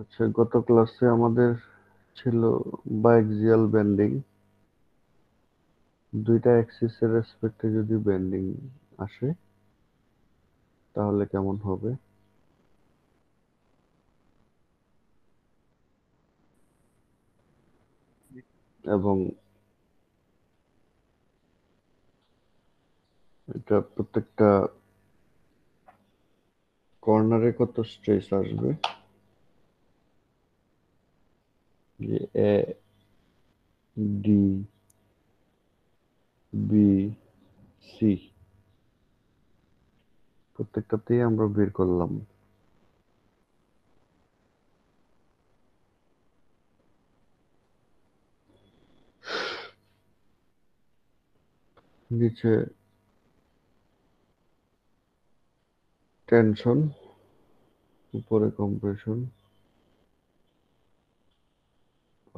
আচ্ছা, গত ক্লাসে আমাদের ছিল বাইএক্সিয়াল বেন্ডিং। দুইটা অ্যাক্সিসের রেসপেক্টে যদি বেন্ডিং আসে তাহলে কেমন হবে। এবং এটা প্রত্যেকটা কর্নারে কত স্ট্রেস আসবে, যে এ, ডি, বি, সি প্রত্যেকটাতেই আমরা বের করলাম। নিচে টেনশন, উপরে কম্প্রেশন,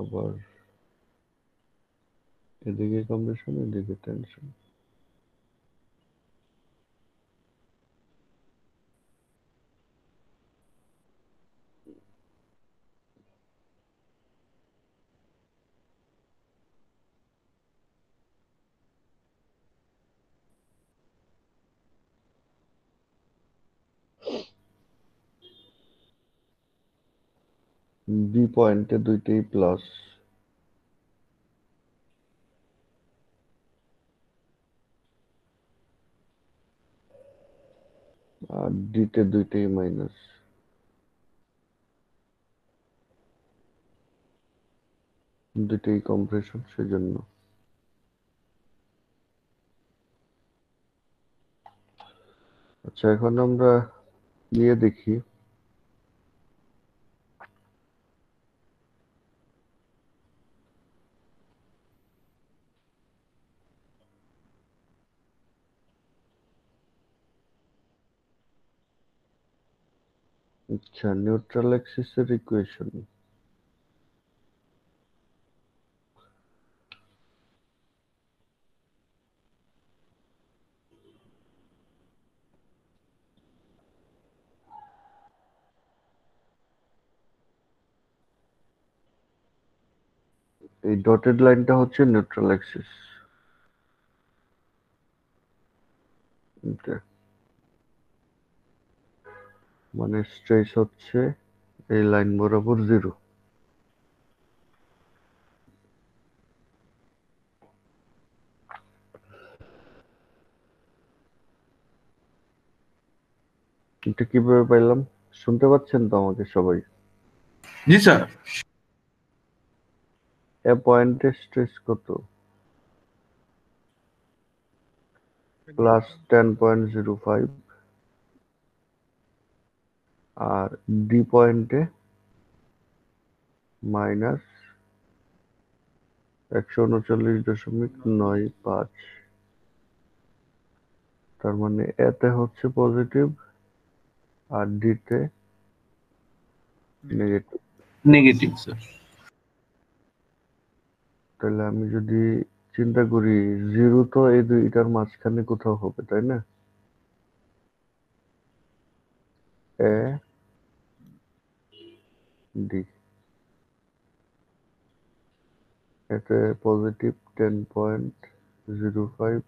আবার এদিকে কম্প্রেশন, এদিকে টেনশন। বি পয়েন্টে দুইটাই প্লাস, আর ডিতে দুইটাই মাইনাস। দুইটাই কম্প্রেশন, সেজন্য। আচ্ছা, এখন আমরা নিয়ে দেখি। আচ্ছা, নিউট্রাল অ্যাক্সিসের ইকুয়েশন। এই ডটেড লাইনটা হচ্ছে নিউট্রাল অ্যাক্সিস। মানে স্ট্রেস হচ্ছে এই লাইন বরাবর 0। এটা কিভাবে পাইলাম? শুনতে পাচ্ছেন তো আমাকে সবাই? জি স্যার। এ পয়েন্টে স্ট্রেস কত? +10.05। আর ডি পয়েন্টে -139.95। তার মানে এতে হচ্ছে পজিটিভ আর ডিতে নেগেটিভ। Negative sir. তাহলে আমি যদি চিন্তা করি, 0 তো এই দুইটার মাঝখানে কোথাও হবে, তাই না? এ, ডি, এতে পজিটিভ 10.05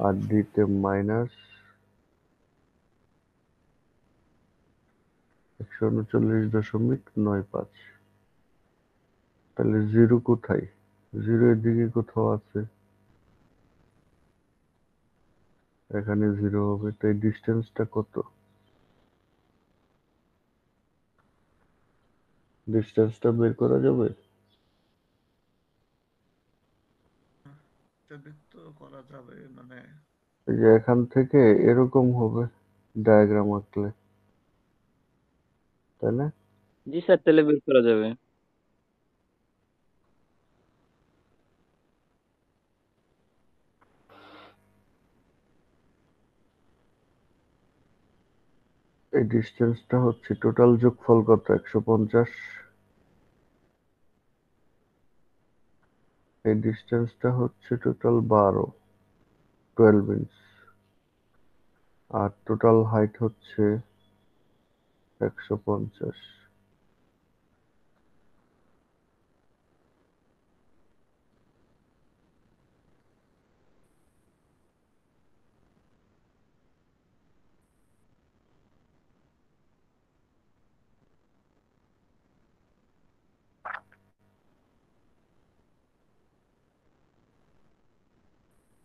আর ডিতে -139.95। তাহলে 0 কোথায়? 0 এর দিকে কোথাও আছে, এখানে 0 হবে। তাই ডিস্টেন্সটা কত? ডিস্টেন্সটা বের করা যাবে? তো করা যাবে, মানে এই যে এখান থেকে এরকম হবে ডায়াগ্রাম আঁকলে, তাই না? জি স্যার, তাহলে বের করা যাবে। এই ডিস্টেন্সটা হচ্ছে টোটাল যোগফল কত? 150। এই ডিস্টেন্সটা হচ্ছে টোটাল 12 ইঞ্চ। আর টোটাল হাইট হচ্ছে 150।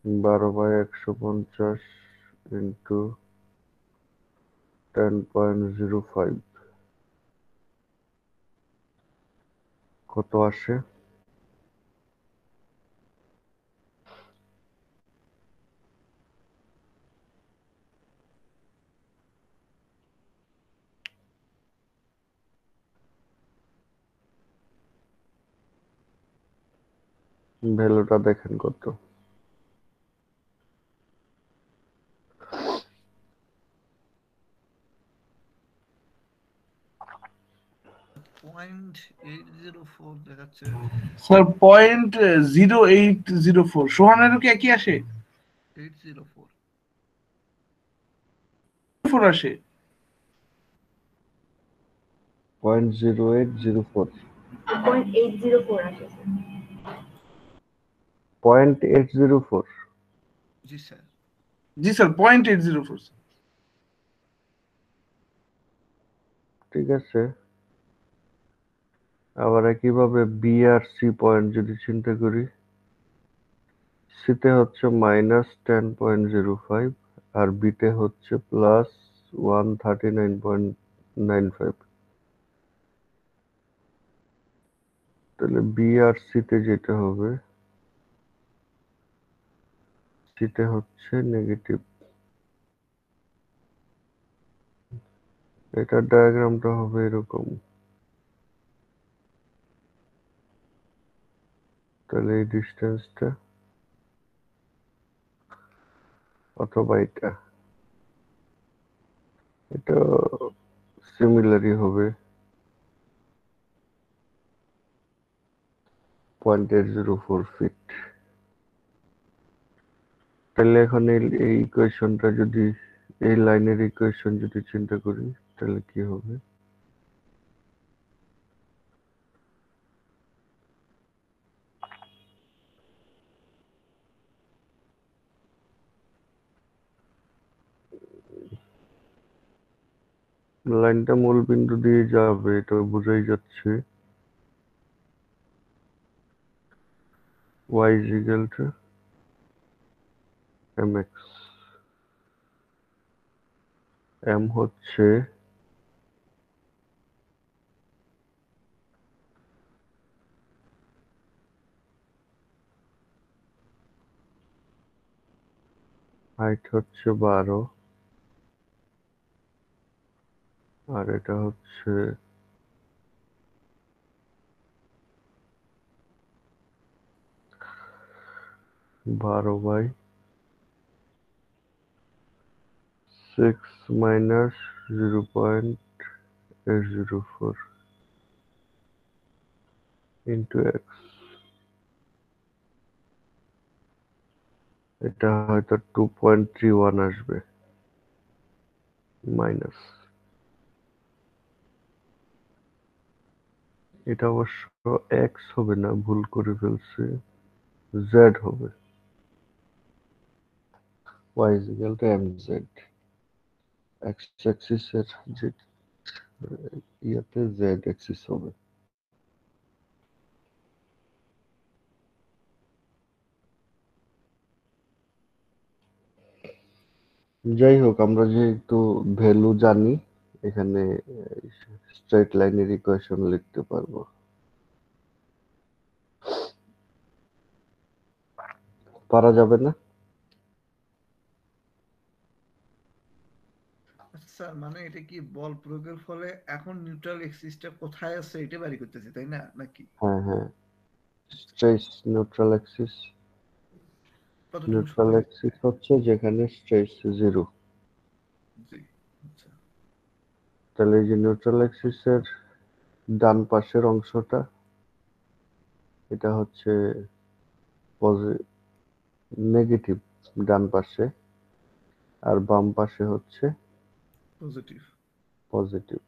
12/150 ইন্টু 10.05 কত আসে? ভ্যালুটা দেখেন কত? 0.804 দেখাচ্ছে। স্যার 0.0804 সোহানেরও কি একই আসে? 804 4 আসে। 0.0804 0.804 আসে স্যার। 0.804 জি স্যার। জি স্যার 0.804 ঠিক আছে। আবার একইভাবে বি আর সি পয়েন্ট যদি চিন্তা করি, সিতে হচ্ছে -10.05 আর বিতে হচ্ছে +139.95। তাহলে বি আর সিতে যেটা হবে, সিতে হচ্ছে নেগেটিভ। এটার ডায়াগ্রামটা হবে এরকম। তাহলে এই ডিস্টেন্সটা অথবা এটা সিমিলারই হবে 0.804 ফিট। তাহলে এখন এই ইকুয়েশনটা যদি, এই লাইনের ইকুয়েশন যদি চিন্তা করি, তাহলে কি হবে? লাইনটা মূল বিন্দু দিয়ে যাবে, এটা বোঝাই যাচ্ছে। y is equal to mx। m হচ্ছে হাইট হচ্ছে 12, আর এটা হচ্ছে 12/6 মাইনাস 0.804 ইন্টু এক্স। এটা হয়তো 2.31 আসবে মাইনাস। এটা অবশ্য এক্স হবে না, ভুল করে ফেলছে, জেড হবে। y is equal to mz। X অ্যাক্সিসের যে ইয়াতে জেড অ্যাক্সিস হবে। যাই হোক, আমরা যেহেতু ভ্যালু জানি, এখানে স্ট্রেট লাইনের ইকুয়েশন লিখতে পারবো। পারা যাবে না? আচ্ছা স্যার, মানে এটা কি বল প্রয়োগের ফলে এখন নিউট্রাল এক্সিসটা কোথায় আছে এটা বাড়ি করতেছে, তাই না নাকি? হ্যাঁ হ্যাঁ, স্ট্রেস নিউট্রাল অ্যাক্সিস। কতটুকু নিউট্রাল সরে? অ্যাক্সিস হচ্ছে যেখানে স্ট্রেস জিরো। জি। আচ্ছা। তাহলে এই যে নিউট্রাল অ্যাক্সিসের ডান পাশের অংশটা, এটা হচ্ছে নেগেটিভ ডান পাশে, আর বাম পাশে হচ্ছে পজিটিভ। পজিটিভ।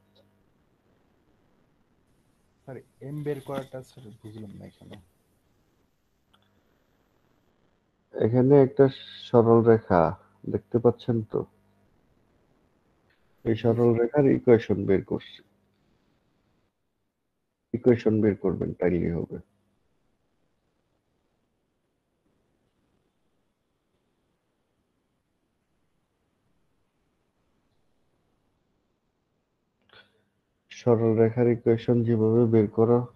স্যার এম বের করাটা স্যার বুঝলাম না এখানে। এখানে একটা সরল রেখা দেখতে পাচ্ছেন তো? এই জি সরল স্যার। রেখার ইকুয়েশন বের করছি। ইকুয়েশন বের করবেন, তাইলেই হবে। সরল রেখার ইকুয়েশন যেভাবে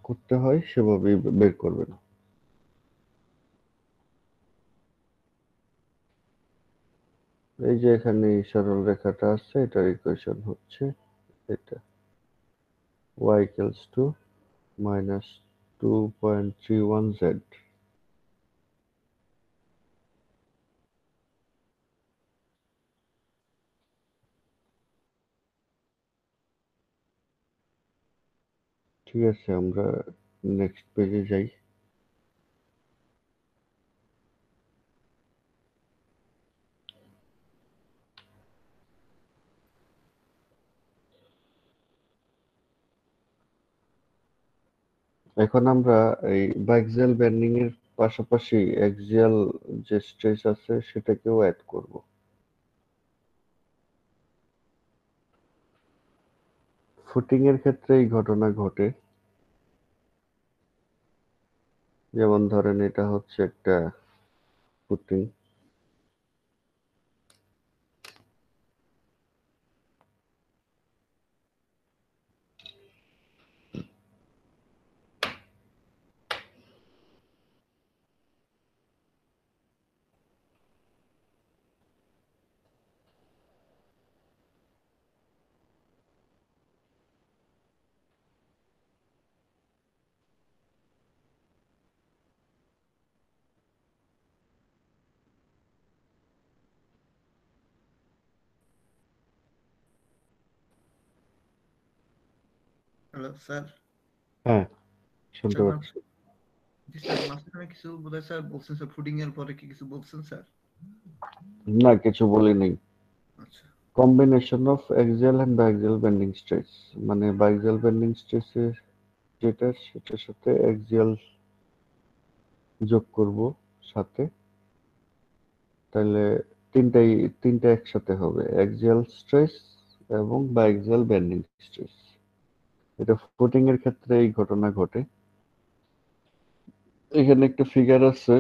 করতে হয় সেভাবেই বের করবেন। এই যে এখানে এই সরল রেখাটা আছে, এটার ইকুয়েশন হচ্ছে এটা, y equals to minus 2.31 z। ঠিক আছে, আমরা নেক্সট পেজে যাই। এখন আমরা এই বাইক্সিয়াল বেন্ডিং এর পাশাপাশি অ্যাক্সিয়াল যে স্ট্রেস আছে সেটাকেও অ্যাড করব। ফুটিং এর ক্ষেত্রে এই ঘটনা ঘটে, যেমন ধরেন এটা হচ্ছে একটা ফুটিং, হ্যালো স্যার। হ্যাঁ শুনতে স্যার পাচ্ছি। জি স্যার, মাঝখানে কিছু বোধহয় স্যার বলছেন স্যার, ফুডিং এর পরে কি কিছু বলছেন স্যার? না, কিছু বলি নাই। আচ্ছা combination of axial and biaxial bending stress, মানে বাইক্সিয়াল বেন্ডিং স্ট্রেসের যেটা সেটার সাথে অ্যাক্সিয়াল যোগ করব সাথে, তাহলে তিনটা একসাথে হবে, অ্যাক্সিয়াল স্ট্রেস এবং বাইক্সিয়াল বেন্ডিং স্ট্রেস। এটা ফুটিং এর ক্ষেত্রে এই ঘটনা ঘটে। এখানে একটা ফিগার আছে,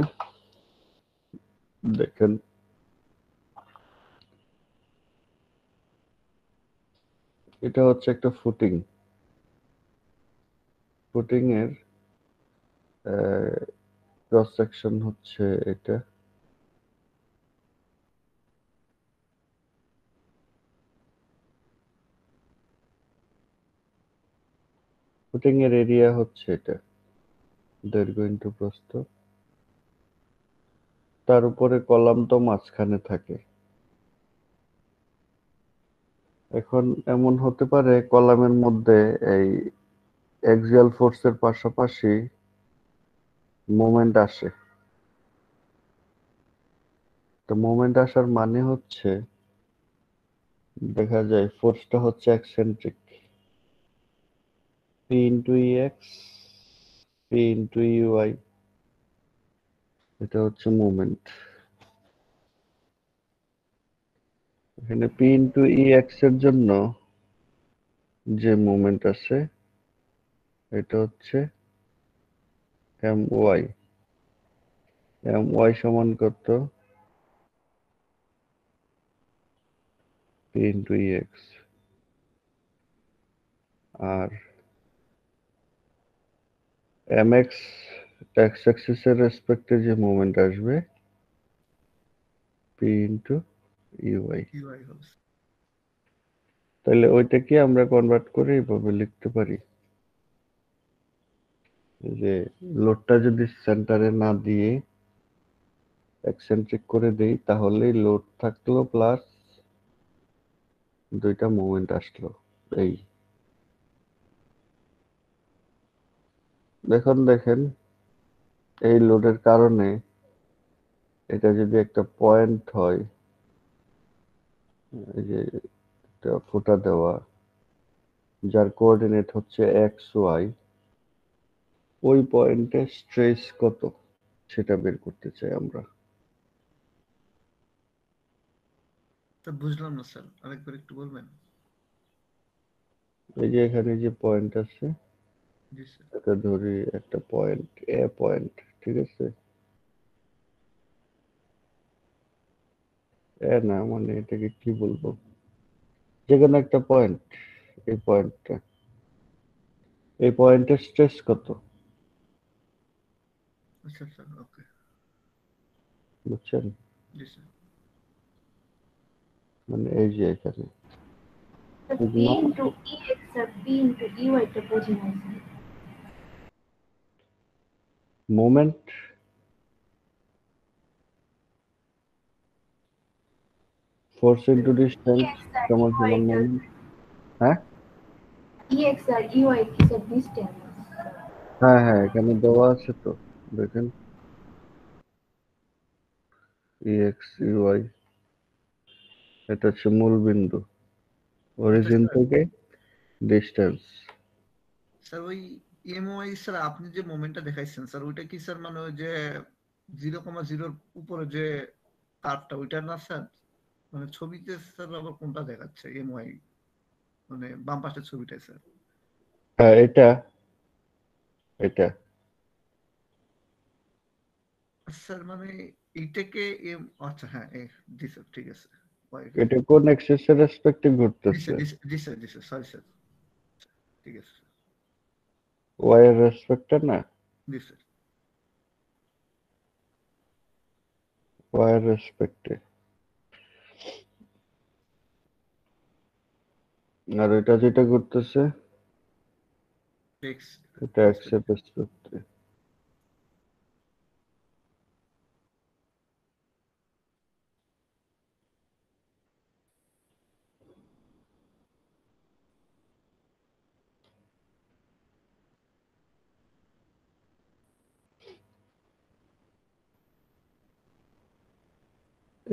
দেখেন। এটা হচ্ছে একটা ফুটিং। ফুটিং এর ক্রস সেকশন হচ্ছে এটা, ফুটিং এর এরিয়া হচ্ছে এটা, দৈর্ঘ্য ইন্টু প্রস্থ, তার উপরে কলাম তো মাঝখানে থাকে। এখন এমন হতে পারে কলামের মধ্যে এই অ্যাক্সিয়াল ফোর্সের পাশাপাশি মোমেন্ট আসে। তো মোমেন্ট আসার মানে হচ্ছে, দেখা যায় ফোর্সটা হচ্ছে eccentric, P into E x, P into UI, এটা হচ্ছে মোমেন্ট। এখানে পি ইন্টু ই এক্স এর জন্য যে মোমেন্ট আছে এটা হচ্ছে এম ওয়াই। এম ওয়াই সমান কত? P into E X. আর এম এক্স এক্স অ্যাক্সিস এর রেসপেক্টে যে মোমেন্ট আসবে পি ইন্টু ইউআই। কিউআই হবে। তাহলে ওইটাকে আমরা কনভার্ট করে এইভাবে লিখতে পারি যে লোডটা যদি সেন্টারে না দিয়ে এক্সেন্ট্রিক করে দেই, তাহলেই লোড থাকলো প্লাস দুইটা মোমেন্ট আসলো। এই দেখেন এই লোডের কারণে এটা যদি একটা পয়েন্ট হয়, এই যে একটা ফোঁটা দেওয়া যার কোঅর্ডিনেট হচ্ছে এক্স ওয়াই, ওই পয়েন্টে স্ট্রেস কত সেটা বের করতে চাই আমরা। তা বুঝলাম না স্যার, আরেকবার একটু বলবেন? এই যে এখানে যে পয়েন্ট আছে, জি স্যার। এটা ধরি একটা পয়েন্ট, এ পয়েন্ট, ঠিক আছে? এ না, মানে এটাকে কি বলবো, যেখানে একটা পয়েন্ট, এই পয়েন্টটা এই পয়েন্টের স্ট্রেস কত আচ্ছা স্যার, ওকে। বুঝছেন? জি স্যার। মানে এই যে এখানে P সিগমা into EX আর P into EY টা বুঝি নাই sir. Moment force into distance EX আর সমান EY সমান টা, মোমেন্ট। হ্যাঁ EX আর EY কি স্যার ডিসটেন্স? হ্যাঁ হ্যাঁ, এখানে দেওয়া আছে তো, দেখেন এক্স ইউআই, এটা হচ্ছে মূল বিন্দু, অরিজিন স্যার থেকে ডিস্টেন্স। স্যার ওই এমওআই স্যার আপনি যে মোমেন্টটা দেখাইছেন স্যার, ওইটা কি স্যার মানে ওই যে 0,0 উপরে যে কার্ভটা ওইটা না স্যার? মানে ছবিতে স্যার আবার কোনটা দেখাচ্ছে এমওআই, মানে বাম পাশের ছবিটাই স্যার? হ্যাঁ এটা এটা স্যার মানে এইটাকে এম, আচ্ছা হ্যাঁ জি স্যার, ঠিক আছে। এটা কোন এক্সিসের রেসপেক্টে জি ঘুরতেছে? স্যার, জি স্যার, জি স্যার, সরি স্যার, ঠিক আছে স্যার। ওয়াই এর রেসপেক্টে না, জি স্যার। ওয়াই এর রেসপেক্টে। আর এটা যেটা ঘুরতেছে এক্স এটা এক্স এর রেসপেক্টে।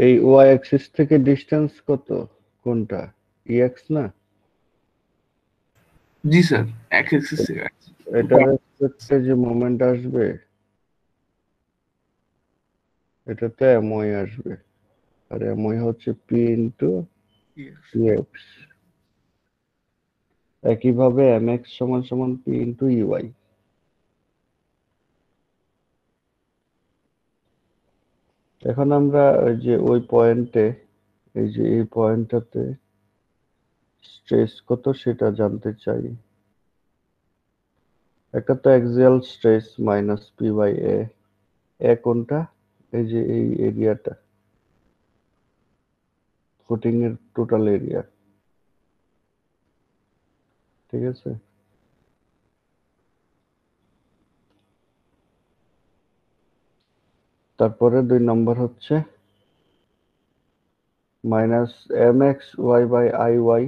এই ওয়াই অ্যাক্সিস থেকে ডিস্টেন্স কত, কোনটা? ইএক্স না? জি স্যার, এক্স এক্সিস থেকে এটা রেসপেক্টে যে মোমেন্ট আসবে এটাতে এমওয়াই আসবে, আর এমওয়াই হচ্ছে পি ইন্টু এক্স। ইএক্স। একইভাবে এমএক্স সমান সমান পি ইন্টু ইউআই। এখন আমরা ওই যে ওই পয়েন্টে, এই যে এই পয়েন্টটাতে স্ট্রেস কত সেটা জানতে চাই। একটা তো axial stress minus P by A, A কোনটা? এই যে এই এরিয়াটা, ফুটিং এর টোটাল এরিয়া, ঠিক আছে? তারপরে 2 নম্বর হচ্ছে minus M X Y by I Y,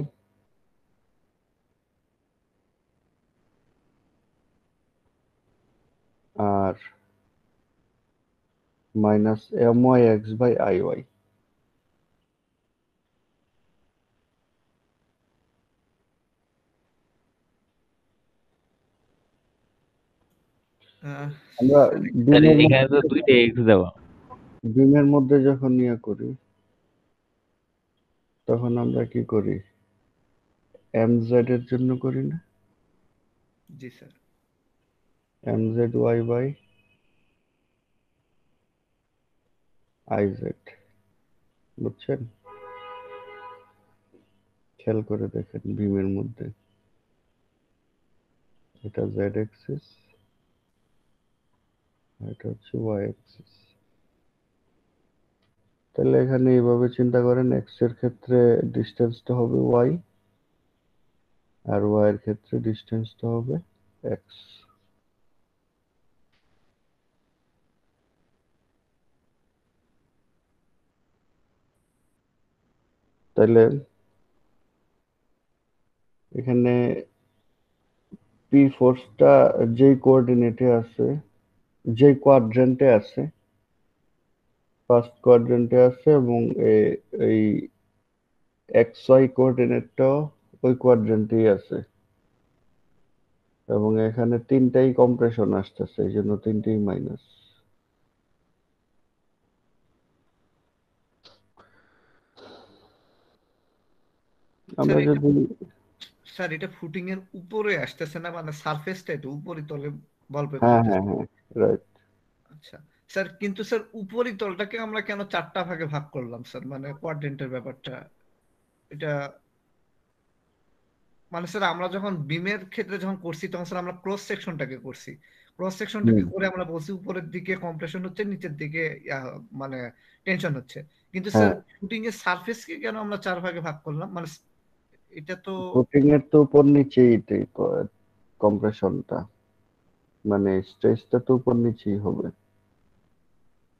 আর minus M Y X by I Y. আমরা স্যার স্যার বিমের এখানে তো মধ্যে, দুইটা এক্স দেওয়া। বিমের মধ্যে যখন নিয়ে করি তখন আমরা কি করি, এম জেড এর জন্য করি না, জি sir. M Z Y by I Z. বুঝছেন? খেয়াল করে দেখেন বিমের মধ্যে, এটা জেড এক্সিস, এটা হচ্ছে ওয়াই এক্সিস। তাহলে এখানে এইভাবে চিন্তা করেন, এক্স এর ক্ষেত্রে ডিস্টেন্সটা হবে ওয়াই, আর ওয়াই এর ক্ষেত্রে ডিস্টেন্সটা হবে এক্স। তাহলে এখানে পি ফোর্সটা যেই কোঅর্ডিনেটে আছে, যেই কোয়াড্রেন্টে আছে, ফার্স্ট কোয়াড্রেন্টে আছে, এবং এই এক্স ওয়াই কোঅর্ডিনেটটাও ওই কোয়াড্রেন্টেই আছে, এবং এখানে তিনটাই কম্প্রেশন আসতেছে, এই জন্য তিনটেই মাইনাস। আমরা স্যার এটা, যদি, স্যার এটা ফুটিং এর উপরে আসতেছে না, মানে সারফেসটা একটু উপরিতলে বল প্রয়োগ হ্যাঁ করতেছে। হ্যাঁ হ্যাঁ, রাইট। আচ্ছা স্যার, কিন্তু স্যার উপরিতলটাকে আমরা কেন চারটা ভাগে ভাগ করলাম স্যার, মানে কোয়াড্রেন্টের ব্যাপারটা এটা? মানে স্যার আমরা যখন বিমের ক্ষেত্রে যখন করছি তখন স্যার আমরা ক্রস সেকশনটাকে করছি, ক্রস সেকশনটাকে হুম, করে আমরা বলছি উপরের দিকে কম্প্রেশন হচ্ছে, নিচের দিকে মানে টেনশন হচ্ছে। কিন্তু স্যার হ্যাঁ। শুটিং এর সারফেসকে কেন আমরা 4 ভাগে ভাগ করলাম? মানে এটা তো ফুটিং এর তো উপর নিচেই কম্প্রেশনটা, মানে স্ট্রেসটা তো উপর নিচেই হবে।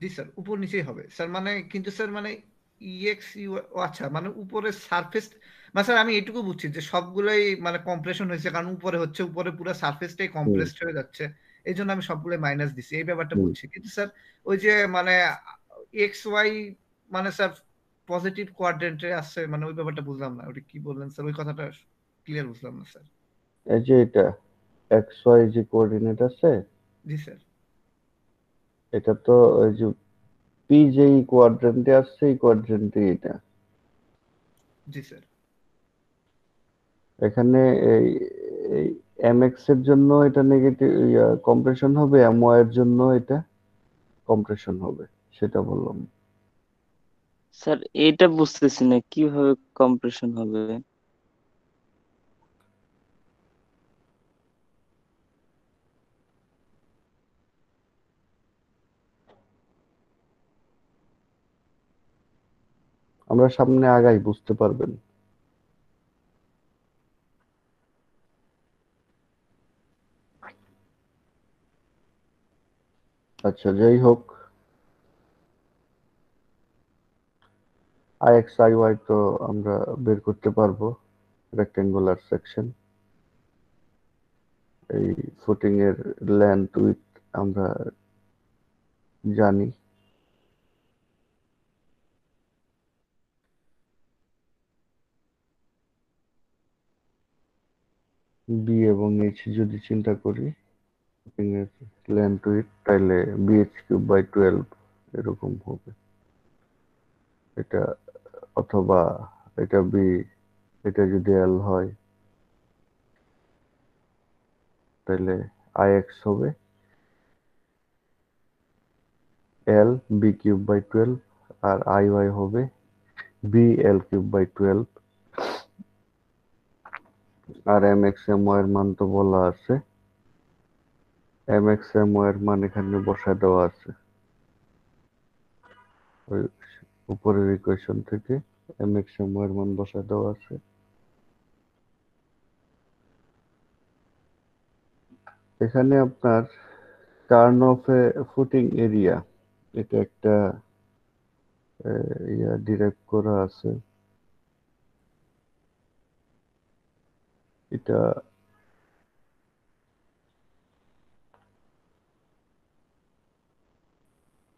জি স্যার উপর নিচেই হবে স্যার, মানে কিন্তু স্যার মানে ইএক্স ইউ, আচ্ছা মানে উপরে সারফেস, মানে স্যার আমি এটুকু বুঝছি যে সবগুলোই মানে কম্প্রেশন হয়েছে, কারণ উপরে হচ্ছে, উপরে পুরো সারফেসটাই হুম, কম্প্রেসড হয়ে যাচ্ছে, এই জন্য আমি সবগুলোই মাইনাস দিছি, এই ব্যাপারটা হুম। বুঝছি। কিন্তু স্যার ওই যে মানে এক্স ওয়াই মানে স্যার পজিটিভ কোয়াড্রেন্টে আসছে, মানে ওই ব্যাপারটা বুঝলাম না, ওটা কি বললেন স্যার, ওই কথাটা ক্লিয়ার বুঝলাম না স্যার। এই যে এটা এক্স ওয়াই যে কোঅর্ডিনেট আছে, জি স্যার। এটা তো ওই যে পি যেই কোয়াড্রেন্টে আসছে এই কোয়াড্রেন্টে এটা। জি স্যার। এখানে এই এই এম এক্স এর জন্য এটা নেগেটিভ কম্প্রেশন হবে, এম ওয়াই এর জন্য এটা কম্প্রেশন হবে, সেটা বললাম। স্যার এটা বুঝতেছি না কিভাবে কম্প্রেশন হবে। আমরা সামনে আগাই বুঝতে পারবেন। আচ্ছা, যাই হোক, আই এক্স আই ওয়াই তো আমরা বের করতে পারবো, রেক্টেঙ্গুলার সেকশন। এই ফুটিং এর লেন্থ উইথ আমরা জানি। বি এবং এইচ যদি চিন্তা করি, ফুটিং এর লেন্থ উইথ, তাহলে বিএইচ কিউব বাই 12 এরকম হবে এটা, অথবা এটা বি, এটা যদি এল হয় তাহলে আই এক্স হবে এল বি কিউব বাই 12, আর আই ওয়াই হবে বি এল কিউব বাই 12। আর এম এক্স এম ওয়াই এর মান তো বলা আছে, এম এক্স এম ওয়াই এর মান এখানে বসায় দেওয়া আছে ওই উপরের ইকুয়েশন থেকে, এম এক্স এম ওয়াই এর মান বসায় দেওয়া আছে। এখানে আপনার টার্ন অফ এ ফুটিং এরিয়া, এটা একটা ডিরাইভ করা আছে। এটা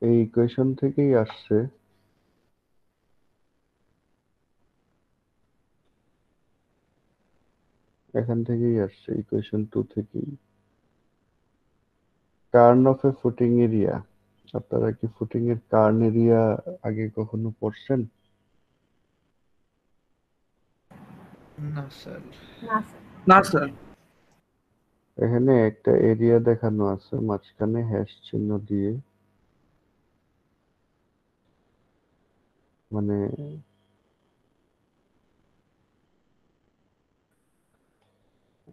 এই ইকুয়েশন থেকেই আসছে, এখান থেকেই আসছে, ইকুয়েশন 2 থেকেই। টার্ন অফ এ ফুটিং এরিয়া, আপনারা কি ফুটিং এর টার্ন এরিয়া আগে কখনো পড়ছেন? না স্যার। না স্যার। না স্যার। এখানে একটা এরিয়া দেখানো আছে মাঝখানে হ্যাশ চিহ্ন দিয়ে, মানে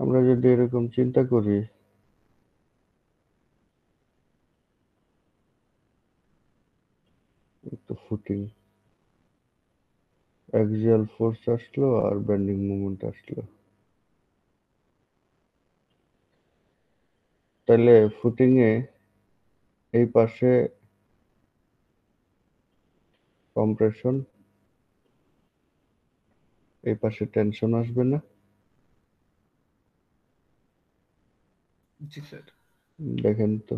আমরা যদি এরকম চিন্তা করি, একটু ফুটিং, অ্যাক্সিয়াল ফোর্স আসলো আর বেন্ডিং মোমেন্ট আসলো, তাহলে ফুটিং এ এই পাশে কম্প্রেশন, এই পাশে টেনশন আসবে না? জি স্যার। দেখেন তো,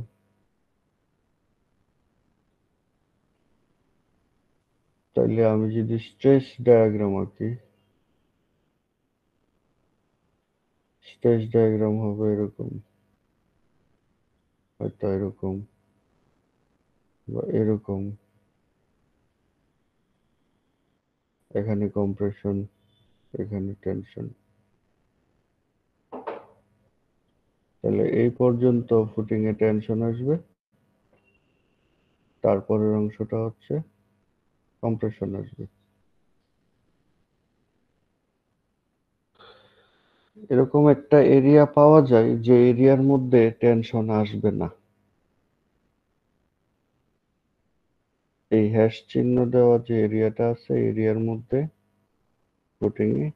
তাইলে আমি যদি স্ট্রেস ডায়াগ্রাম আঁকি, স্ট্রেস ডায়াগ্রাম হবে এরকম, হয়তো এরকম বা এরকম, এখানে কম্প্রেশন, এখানে টেনশন। তাহলে এই পর্যন্ত ফুটিং এ টেনশন আসবে, তারপরের অংশটা হচ্ছে কম্প্রেশন আসবে। এরকম একটা এরিয়া পাওয়া যায় যে এরিয়ার মধ্যে টেনশন আসবে না। এই হ্যাশ চিহ্ন দেওয়া যে এরিয়াটা আছে এরিয়ার মধ্যে ফুটিং এ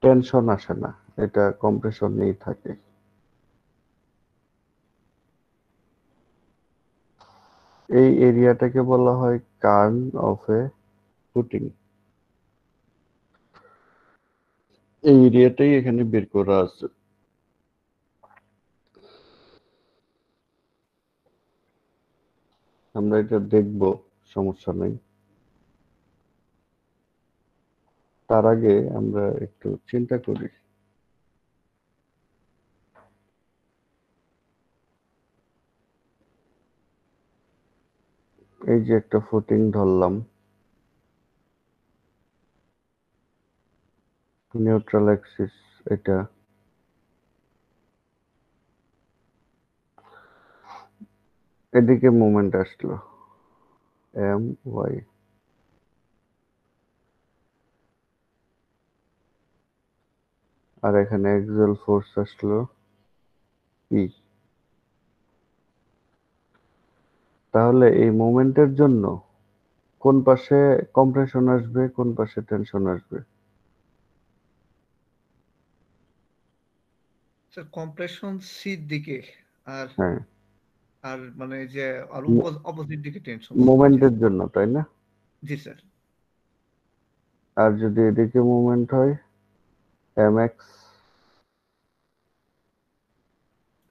টেনশন আসে না, এটা কম্প্রেশন নেই থাকে। এই এরিয়াটাকে বলা হয় কার্ন অফ এ ফুটিং। এই এরিয়াটাই এখানে বের করা আছে। আমরা এটা দেখব, সমস্যা নেই। তার আগে আমরা একটু চিন্তা করি। এই যে একটা ফুটিং ধরলাম, নিউট্রাল অ্যাক্সিস এটা, এদিকে মুভমেন্ট আসলো এম ওয়াই, আর এখানে এক্সিয়াল ফোর্স আসলো পি। তাহলে এই মুভমেন্টের জন্য কোন পাশে কম্প্রেশন আসবে, কোন পাশে টেনশন আসবে? স্যার কম্প্রেশন সির দিকে, আর হ্যাঁ, আর মানে যে আর অপোজিট দিকে টেনশন। মুভমেন্টের জন্য, তাই না? জি স্যার। আর যদি এদিকে মুভমেন্ট হয় এম এক্স,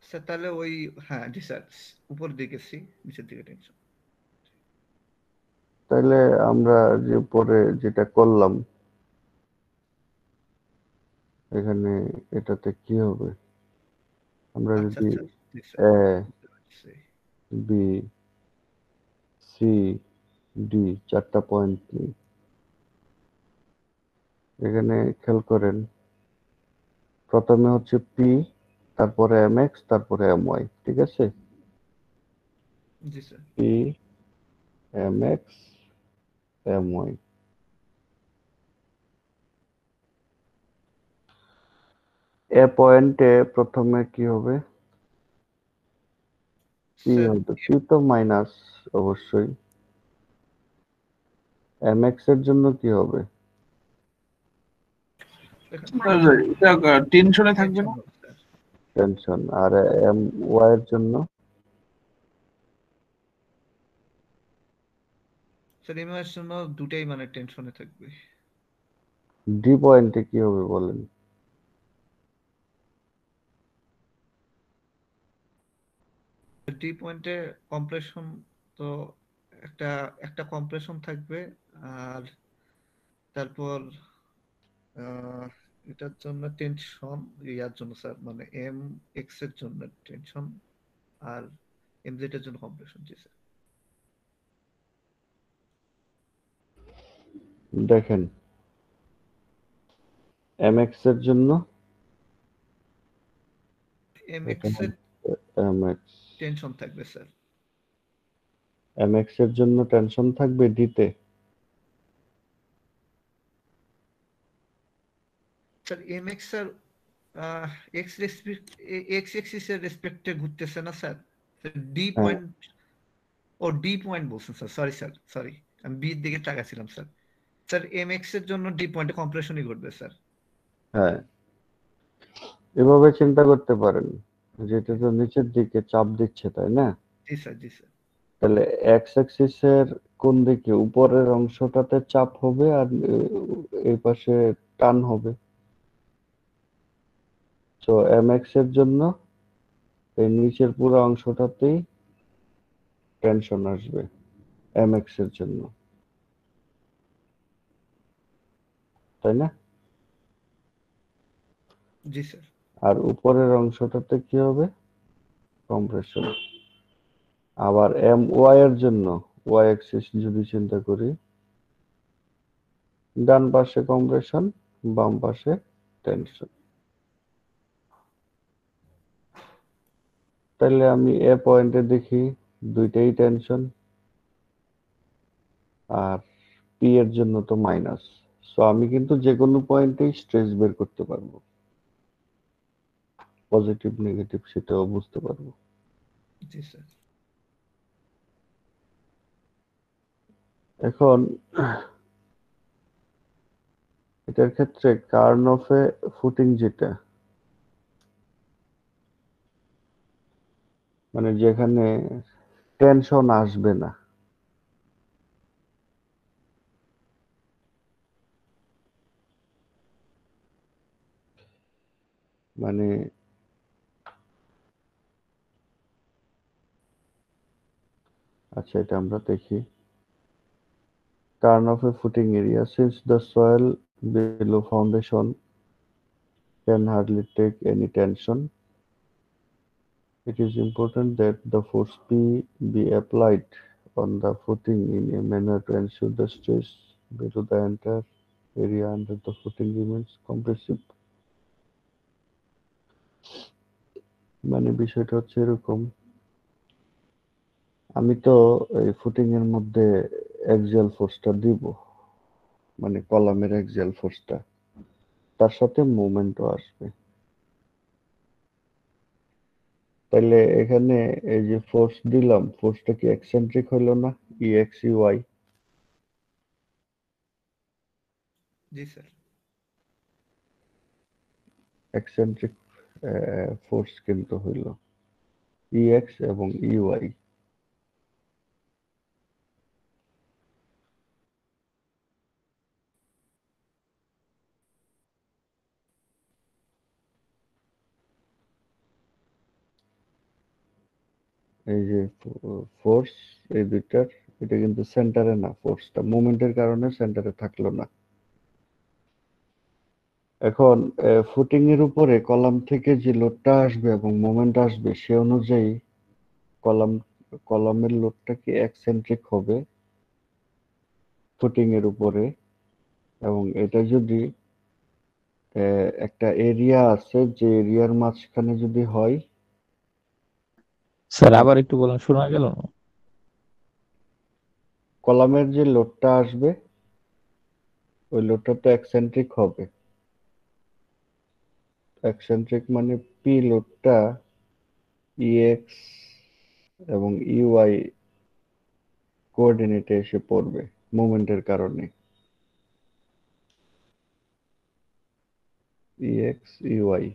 স্যার তাহলে ওই, হ্যাঁ জি স্যার, উপরের দিকে সি, নিচের দিকে টেনশন। তাহলে আমরা যে পরে যেটা করলাম এখানে, এটাতে কি হবে? আমরা আচ্ছা যদি আচ্ছা, জি স্যার, এ বুঝতে পারছি। বি সি ডি চারটা পয়েন্ট নিই, এখানে খেয়াল করেন প্রথমে হচ্ছে পি, তারপরে এম এক্স, তারপরে এম ওয়াই, ঠিক আছে? জি sir. P M X M Y. A পয়েন্টে প্রথমে কি হবে? পি স্যার হবে, পি তো মাইনাস অবশ্যই। এম এক্স এর জন্য কি হবে? স্যার এটা টেনশনে থাকবে টেনশন না? হবে স্যার। টেনশন। আর এম ওয়াই এর জন্য? স্যার এমআইয়ের জন্য দুটাই মানে টেনশনে থাকবে। ডি পয়েন্টে কি হবে বলেন? ডি পয়েন্টে কম্প্রেশন, তো একটা একটা কম্প্রেশন থাকবে, আর তারপর আহ, এটার জন্য টেনশন, ইয়ার জন্য স্যার মানে এম এক্স এর জন্য টেনশন, আর এম জেড এর জন্য কম্প্রেশন। জি স্যার। দেখেন এম এক্স এর জন্য এম এটা এক্স এর হচ্ছে এম এক্স। টেনশন থাকবে স্যার। এম এক্স এর জন্য টেনশন থাকবে ডিতে। স্যার এম এক্স এর এক্স রেসপেক্ট, এক্স এক্সিস এর রেসপেক্টে ঘুরতেছে না স্যার। ডি হ্যাঁ, পয়েন্ট, ও ডি পয়েন্ট বলছেন স্যার, সরি স্যার, সরি, আমি বি এর দিকে তাকাছিলাম স্যার। স্যার এম এক্স এর জন্য ডি পয়েন্টে কম্প্রেশনই ঘটবে স্যার। হ্যাঁ, এভাবে চিন্তা করতে পারেন, যেটা তো নিচের দিকে চাপ দিচ্ছে, তাই না? জি স্যার, জি স্যার। তাহলে এক্স অ্যাক্সিস এর কোন দিকে? উপরের অংশটাতে চাপ হবে আর এই পাশে টান হবে। তো এম এক্স এর জন্য এই নিচের পুরো অংশটাতেই টেনশন আসবে এম এক্স এর জন্য, তাই না? জি স্যার। আর উপরের অংশটাতে কি হবে? কম্প্রেশন। আবার এম ওয়াই এর জন্য ওয়াই অ্যাক্সিস যদি চিন্তা করি, ডান পাশে কম্প্রেশন, বাম পাশে টেনশন। তাহলে আমি এ পয়েন্টে দেখি দুইটাই টেনশন, আর পি এর জন্য তো মাইনাস। সো আমি কিন্তু যে কোনো পয়েন্টেই স্ট্রেস বের করতে পারবো। পজিটিভ নেগেটিভ সেটাও বুঝতে পারবো। জি স্যার। এখন এটার ক্ষেত্রে কার্ন অফ এ ফুটিং যেটা, মানে যেখানে টেনশন আসবে না, মানে আচ্ছা এটা আমরা দেখি। Turn off a footing area since the soil below foundation can hardly take any tension. It is important that the force P be applied on the footing in a manner to ensure the stress below the entire area under the footing remains compressive. মানে বিষয়টা হচ্ছে এরকম, আমি তো এই footing এর মধ্যে axial ফোর্সটা দিব, মানে কলামের অ্যাক্সিয়াল ফোর্সটা, তার সাথে মোমেন্টও আসবে। তাহলে এখানে এই যে ফোর্স দিলাম, ফোর্সটা কি এক্সেন্ট্রিক হইলো না? ই এক্স ই ওয়াই জি স্যার। এক্সেন্ট্রিক ফোর্স কিন্তু হইল ই এক্স এবং ই ওয়াই। এই যে ফোর্স এই দুইটার, এটা কিন্তু সেন্টারে না, ফোর্সটা মোমেন্টের কারণে সেন্টারে থাকলো না। এখন ফুটিং এর উপরে কলাম থেকে যে লোডটা আসবে এবং মোমেন্ট আসবে সে অনুযায়ী কলামের লোডটা কি এক্সেন্ট্রিক হবে ফুটিং এর উপরে, এবং এটা যদি একটা এরিয়া আছে, যে এরিয়ার মাঝখানে যদি হয়, স্যার আবার একটু বলেন, শোনা গেল না। কলামের যে লোডটা আসবে ওই লোডটা তো এক্সেন্ট্রিক হবে। এক্সেন্ট্রিক মানে পি লোডটা ই এক্স এবং ই ওয়াই কোঅর্ডিনেটে এসে পড়বে মোমেন্টের কারণে। ই এক্স ই ওয়াই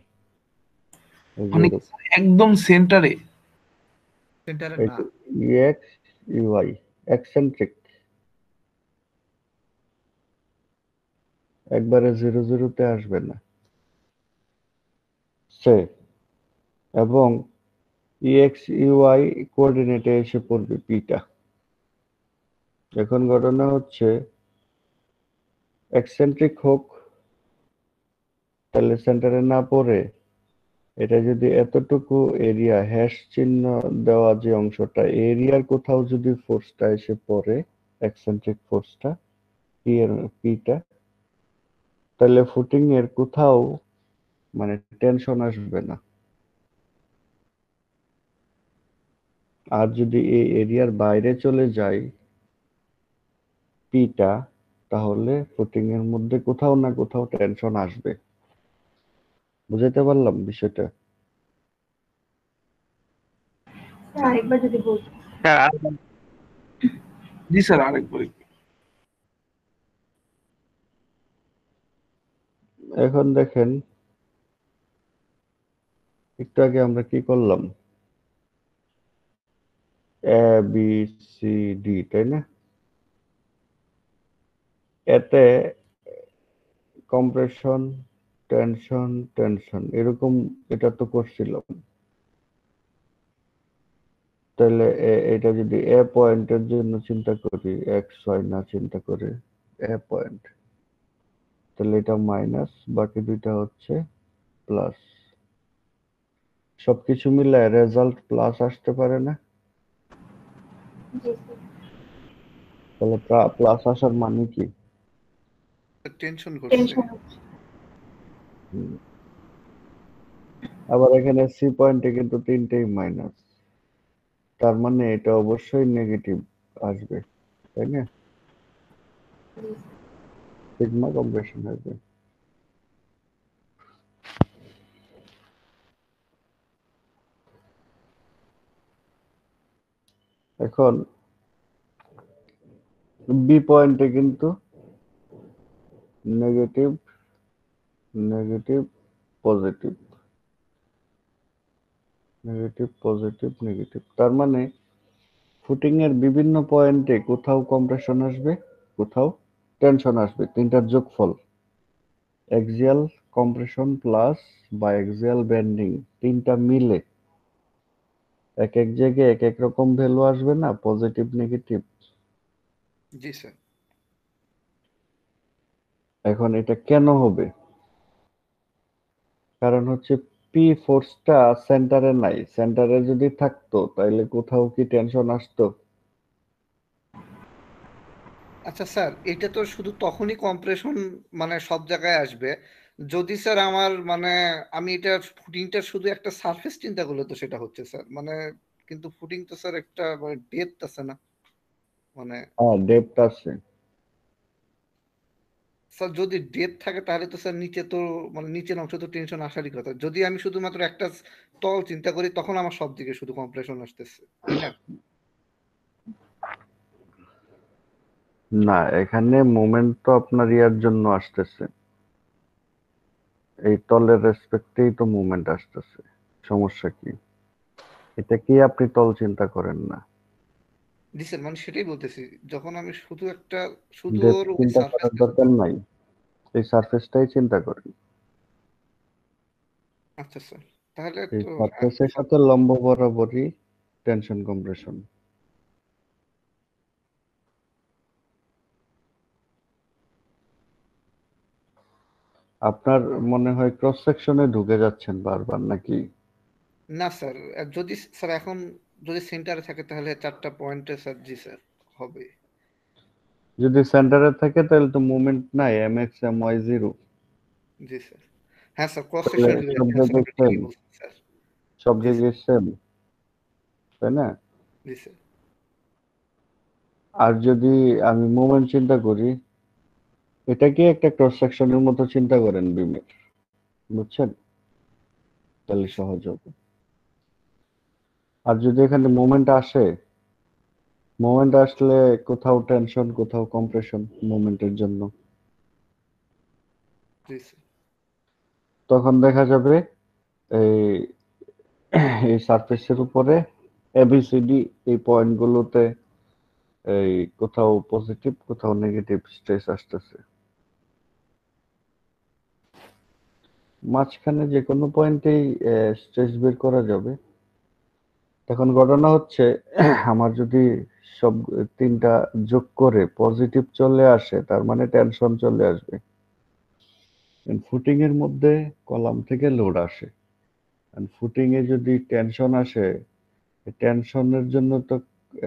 মানে একদম সেন্টারে। সেন্টারে না। ই এক্স ই ওয়াই এক্সেন্ট্রিক, একবারে 0 0 আসবে না সে, এবং ই এক্স ই ওয়াই কোঅর্ডিনেটে এসে পড়বে পিটা। এখন ঘটনা হচ্ছে এক্সেন্ট্রিক হোক তাহলে সেন্টারে না পড়ে, এটা যদি এতটুকু এরিয়া হ্যাশ চিহ্ন দেওয়া যে অংশটা, এরিয়ার কোথাও যদি ফোর্সটা এসে পড়ে, এক্সেন্ট্রিক ফোর্সটা পিটা, তাহলে ফুটিং এর কোথাও মানে টেনশন আসবে না। আর যদি এই এরিয়ার বাইরে চলে যায় পিটা, তাহলে ফুটিং এর মধ্যে কোথাও না কোথাও টেনশন আসবে। বুঝাইতে পারলাম বিষয়টা? স্যার আরেকবার যদি বলতেন। জি স্যার, আরেকবার একটু। এখন দেখেন, একটু আগে আমরা কি করলাম, এ বি সি ডি, তাই না? এতে কম্প্রেশন টেনশন টেনশন এরকম এটা তো করছিলাম। তাহলে এটা যদি এ পয়েন্টের জন্য চিন্তা করি, এক্স ওয়াই না চিন্তা করে এ পয়েন্ট, তাহলে এটা মাইনাস, বাকি দুইটা হচ্ছে প্লাস। সবকিছু মিলে রেজাল্ট প্লাস আসতে পারে না? জি স্যার। তাহলে প্লাস আসার মানে কি? টেনশন করছে। টেনশন হচ্ছে। হুম। আবার এখানে সি পয়েন্টে কিন্তু তিনটেই মাইনাস, তার মানে এটা অবশ্যই নেগেটিভ আসবে, তাই না? জি স্যার। সিগমা কম্প্রেশন আসবে। এখন বি পয়েন্টে কিন্তু negative negative positive negative positive negative, তার মানে ফুটিং এর বিভিন্ন পয়েন্টে কোথাও কম্প্রেশন আসবে, কোথাও টেনশন আসবে, তিনটার যোগফল। এক্সিয়াল কম্প্রেশন প্লাস বা এক্সিয়াল বেন্ডিং, তিনটা মিলে এক এক জায়গায় এক এক রকম ভ্যালু আসবে না, পজিটিভ নেগেটিভ। জি স্যার। এখন এটা কেন হবে? কারণ হচ্ছে পি ফোর্সটা সেন্টারে নাই। সেন্টারে যদি থাকতো তাহলে কোথাও কি টেনশন আসতো? আচ্ছা স্যার, এটা তো শুধু তখনই কম্প্রেশন মানে সব জায়গায় আসবে যদি স্যার আমার মানে আমি এটা ফুটিংটা শুধু একটা সারফেস চিন্তা করলে তো সেটা হচ্ছে স্যার মানে, কিন্তু ফুটিং তো স্যার একটা মানে ডেপথ আছে না মানে। হ্যাঁ, ডেপথ আছে। স্যার যদি ডেপথ থাকে তাহলে তো স্যার নিচে তো মানে নিচের অংশ তো টেনশন আসারই কথা। যদি আমি শুধুমাত্র একটা তল চিন্তা করি তখন আমার সব দিকে শুধু কম্প্রেশন আসতেছে, তাই না? না, এখানে মোমেন্ট তো আপনার ইয়ার জন্য আসতেছে, এই তলের রেসপেক্টেই তো মুভমেন্ট আসতেছে। সমস্যা কি? এটা কি আপনি তল চিন্তা করেন না? জি স্যার, মানে সেটাই বলতেছি, যখন আমি শুধু একটা শুধু ডেপথ ওর ওই চিন্তা করার সারফেসটা। দরকার নাই, এই সারফেসটাই চিন্তা করেন। আচ্ছা স্যার, তাহলে এই তো হ্যাঁ। সারফেসের সাথে লম্ব বরাবরই টেনশন কম্প্রেশন। আপনার মনে হয় ক্রস সেকশনে ঢুকে যাচ্ছেন বারবার নাকি? না স্যার, যদি স্যার এখন যদি সেন্টারে থাকে তাহলে 4টা পয়েন্টে স্যার, জি স্যার হবে। যদি সেন্টারে থাকে তাহলে তো মুভমেন্ট নাই, M X M Y zero. জি স্যার। হ্যাঁ স্যার, ক্রস তাহলে সেকশন যদি সব হ্যাঁ স্যার জায়গায় আপনি সেম, ঠিকই বলছেন স্যার। সব জি স্যার। জায়গায় সেম, তাই না? জি স্যার। আর যদি আমি মুভমেন্ট চিন্তা করি, এটাকে একটা ক্রস সেকশনের মতো চিন্তা করেন বিমের, বুঝছেন? তাহলে জি স্যার। সহজ হবে। আর যদি এখানে মোমেন্ট আসে, মোমেন্ট আসলে কোথাও টেনশন কোথাও কম্প্রেশন মোমেন্টের জন্য, জি স্যার। তখন দেখা যাবে এই এই সারফেসের উপরে এবিসিডি এই পয়েন্টগুলোতে এই কোথাও পজিটিভ কোথাও নেগেটিভ স্ট্রেস আসতেছে। মাঝখানে যে কোনো পয়েন্টেই স্ট্রেস বের করা যাবে। এখন ঘটনা হচ্ছে আমার যদি সব তিনটা যোগ করে পজিটিভ চলে আসে তার মানে টেনশন চলে আসবে। ফুটিং এর মধ্যে কলাম থেকে লোড আসে, ফুটিং এ যদি টেনশন আসে, টেনশনের জন্য তো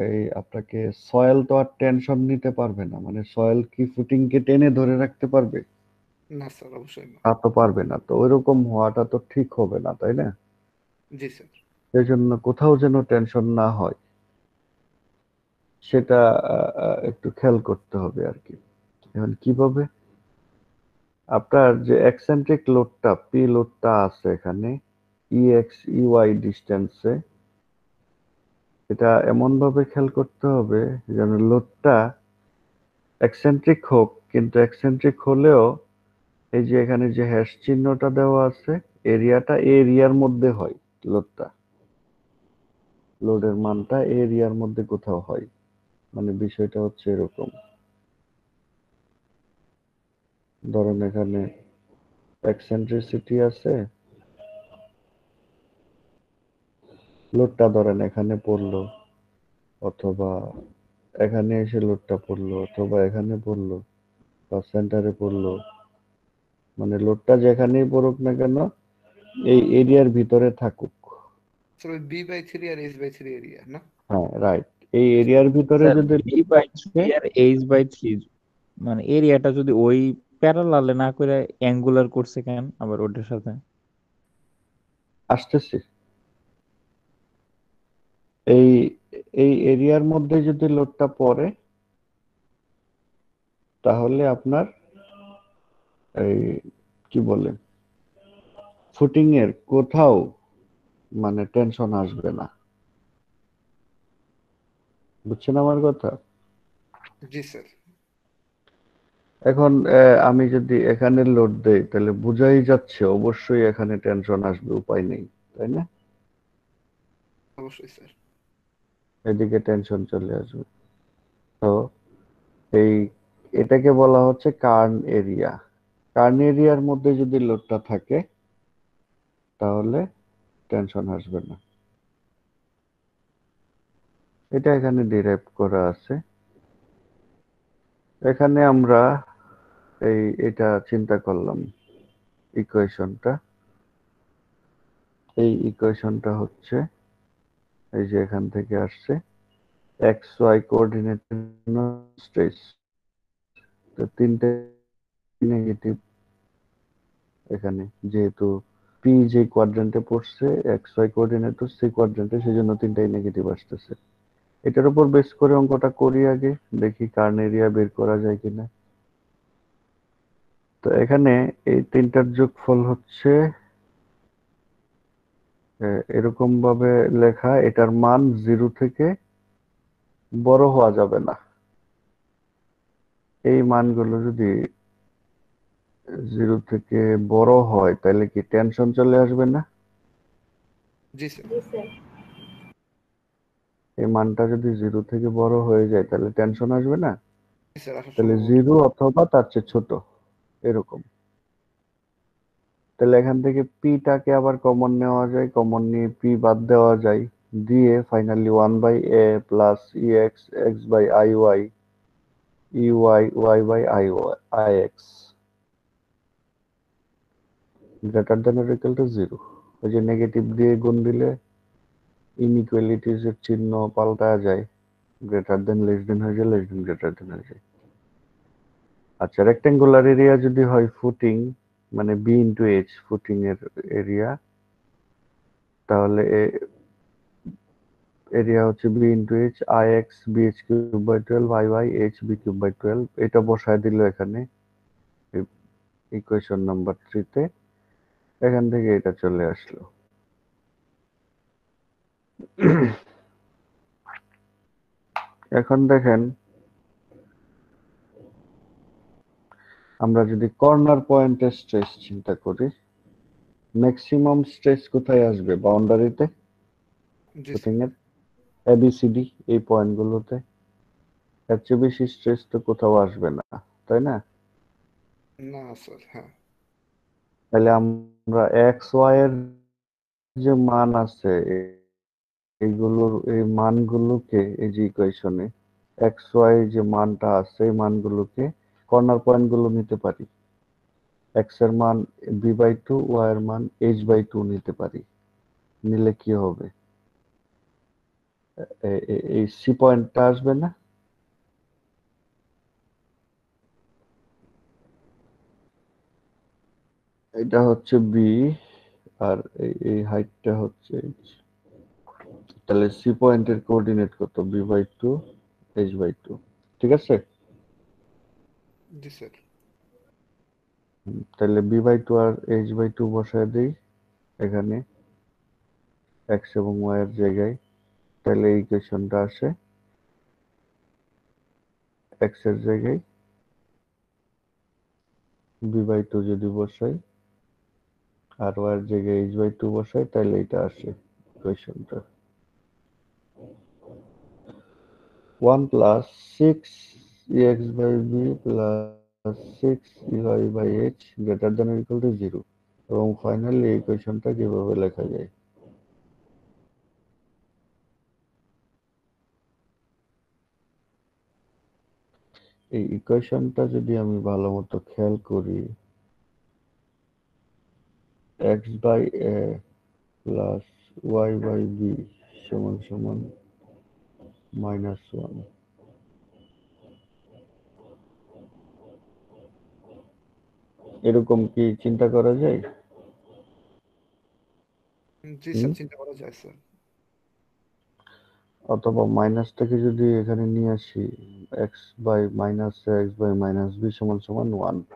এই আপনাকে সয়েল তো আর টেনশন নিতে পারবে না, মানে সয়েল কি ফুটিং কে টেনে ধরে রাখতে পারবে? না স্যার, অবশ্যই না। তা তো পারবে না, তো ওইরকম হওয়াটা তো ঠিক হবে না, তাই না? জি স্যার। সেই জন্য কোথাও যেন টেনশন না হয়, সেটা একটু খেয়াল করতে হবে আর কি। এখন কিভাবে? আপনার যে এক্সেন্ট্রিক লোডটা পি লোডটা আছে এখানে ইএক্স ইওয়াই ডিস্টেন্সে, এটা এমন ভাবে খেয়াল করতে হবে যেন লোডটা এক্সেন্ট্রিক হোক, কিন্তু এক্সেন্ট্রিক হলেও এই যে এখানে যে হ্যাশ চিহ্নটা দেওয়া আছে এরিয়াটা এরিয়ার মধ্যে হয়, লোডটা লোডের মানটা এরিয়ার মধ্যে কোথাও হয়, মানে বিষয়টা হচ্ছে এরকম। ধরেন এখানে এক্সেন্ট্রিসিটি আছে, লোডটা ধরেন এখানে পড়লো, অথবা এখানে এসে লোডটা পড়লো, অথবা এখানে পড়লো বা সেন্টারে পড়লো, মানে লোডটা যেখানেই পড়ুক না কেন এই এরিয়ার ভিতরে থাকুক। স্যার ওই B/3 আর S/3 এরিয়া না? হ্যাঁ, রাইট। এই এরিয়ার ভিতরে স্যার যদি বি বাই থ্রি থাকে, আর এইচ বাই থ্রি, মানে এরিয়াটা যদি ওই প্যারালালে না করে অ্যাঙ্গুলার করছে কেন আবার ওটার সাথে? আসতেছি এই এই এরিয়ার মধ্যে যদি লোডটা পড়ে তাহলে আপনার এই কি বলে ফুটিং এর কোথাও মানে টেনশন আসবে না। বুঝছেন আমার কথা? জি স্যার। এখন আমি যদি এখানে লোড দেই তাহলে বোঝাই যাচ্ছে অবশ্যই এখানে টেনশন আসবে, উপায় নেই, তাই না? অবশ্যই স্যার। এদিকে টেনশন চলে আসবে। তো এই এটাকে বলা হচ্ছে কার্ন এরিয়া। কার্ন এরিয়ার মধ্যে যদি লোডটা থাকে তাহলে টেনশন আসবে না। এটা এখানে ডিরাইভ করা আছে। এখানে আমরা এটা চিন্তা করলাম ইকুয়েশনটা। এই ইকুয়েশনটা হচ্ছে এই যে এখান থেকে আসছে এক্স ওয়াই কোঅর্ডিনেটের জন্য স্ট্রেস। তো তিনটে নেগেটিভ এখানে, যেহেতু পি যে কোয়াড্রেন্টে পড়ছে এক্স ওয়াই কোঅর্ডিনেট সি কোয়াড্রেন্টে, সেজন্য তিনটাই নেগেটিভ আসতেছে। এটার উপর বেস করে অঙ্কটা করি আগে, দেখি কার্ন এরিয়া বের করা যায় কিনা। তো এখানে এই তিনটার যোগফল হচ্ছে এরকম ভাবে লেখা, এটার মান 0 থেকে বড় হওয়া যাবে না। এই মানগুলো যদি 0 থেকে বড় হয় তাহলে কি টেনশন চলে আসবে না? জি স্যার। জি স্যার। এই মানটা যদি 0 থেকে বড় হয়ে যায় তাহলে টেনশন আসবে না? জি স্যার, আসার তাহলে সম্ভাবনা। 0 অথবা তার চেয়ে ছোট এরকম। তাহলে এখান থেকে পিটাকে আবার কমন নেওয়া যায়, কমন নিয়ে পি বাদ দেওয়া যায়, দিয়ে finally 1/a plus ex x by iy ey y by ix greater than or equal to 0। ওই যে নেগেটিভ দিয়ে গুণ দিলে ইনইকুয়ালিটিজ এর চিহ্ন পাল্টা যায়, গ্রেটার দেন লেস দেন হয়ে যায়, লেস দেন গ্রেটার দেন হয়ে যায়। আচ্ছা, রেক্টেঙ্গুলার এরিয়া যদি হয় ফুটিং, মানে বি ইন্টু এইচ ফুটিং এর এরিয়া, তাহলে এরিয়া হচ্ছে B into H I X B H cube by 12 I Y H B cube by 12। এটা বসায় দিল এখানে ইকুয়েশন নাম্বার 3 তে। এখান থেকে এটা চলে আসলো। এখন দেখেন আমরা যদি কর্নার পয়েন্টের স্ট্রেস চিন্তা করি, ম্যাক্সিমাম স্ট্রেস কোথায় আসবে? বাউন্ডারিতে জি ফুটিং স্যার। এর এবিসিডি এই পয়েন্টগুলোতে। এর চেয়ে বেশি স্ট্রেস তো কোথাও আসবে না, তাই না? না স্যার, হ্যাঁ। তাহলে আমরা এক্স ওয়াই এর যে মান আছে এইগুলোর এই মানগুলোকে এই যে ইকুয়েশনে এক্স ওয়াই যে মানটা আছে এই মানগুলোকে কর্নার পয়েন্ট গুলো নিতে পারি। এক্স এর মান b/2, ওয়াই এর মান h/2 নিতে পারি। নিলে কি হবে? এই সি পয়েন্টটা আসবে না? এটা হচ্ছে বি আর এই হাইটটা হচ্ছে h। তাহলে সি পয়েন্টের কোঅর্ডিনেট কত? b/2 h/2, ঠিক আছে? জি স্যার। তাহলে b/2 আর h/2 বসায় দেই এখানে এক্স এবং ওয়াই এর জায়গায়। তাহলে এই ইকুয়েশনটা আসে এক্স এর জায়গায় b/2 যদি বসাই আর ওয়াই এর জায়গায় h/2 বসাই তাহলে এটা আসে ইকুয়েশনটা 1 plus 6ex/b plus 6ey/h greater than or equal to 0। এবং ফাইনালি এই ইকুয়েশনটা কিভাবে লেখা যায়? এই ইকুয়েশনটা যদি আমি ভালো মতো খেয়াল করি, x/a প্লাস y/b সমান সমান -1। এরকম কি চিন্তা করা যায়? জি হুম? স্যার, চিন্তা করা যায় স্যার। অথবা মাইনাসটাকে যদি এখানে নিয়ে আসি, X by minus X by minus B সমান সমান 1।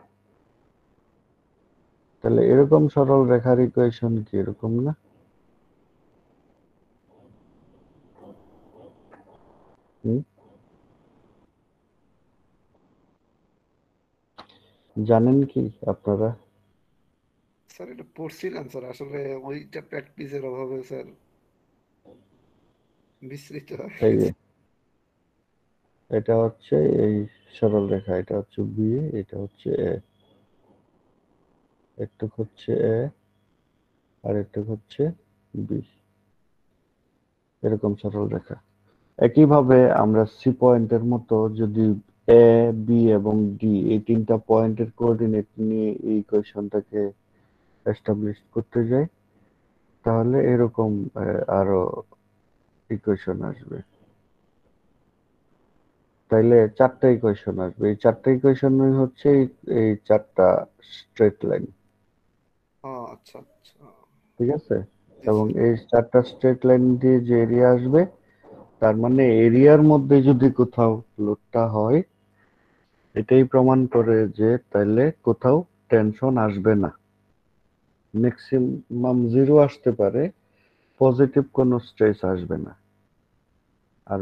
তাহলে এরকম সরল রেখার ইকুয়েশন কি এরকম না? হুম? জানেন কি আপনারা? স্যার এটা পড়ছিলাম স্যার, আসলে ওইটা প্র্যাকটিসের অভাবে স্যার বিস্তৃত হয়ে এই যে গেছে। এটা হচ্ছে এই সরল রেখা, এটা হচ্ছে বি, এটা হচ্ছে এ, একটু হচ্ছে এ আর একটু হচ্ছে বি, এরকম সরল রেখা। একইভাবে আমরা সি পয়েন্টের মতো যদি এ, বি এবং ডি এই তিনটা পয়েন্টের কোঅর্ডিনেট নিয়ে এই ইকুয়েশনটাকে এস্টাবলিশ করতে যাই, তাহলে এরকম আরো ইকুয়েশন আসবে। তাইলে চারটা ইকুয়েশন আসবে, এই চারটা ইকুয়েশনই হচ্ছে এই চারটা স্ট্রেট লাইন, আচ্ছা আচ্ছা। ঠিক আছে? জি এবং স্যার। এই চারটা স্ট্রেট লাইন দিয়ে যে এরিয়া আসবে, তার মানে এরিয়ার মধ্যে যদি কোথাও লোডটা হয়, এটাই প্রমাণ করে যে তাইলে কোথাও টেনশন আসবে না। ম্যাক্সিমাম জিরো আসতে পারে, পজিটিভ কোনো স্ট্রেস আসবে না, আর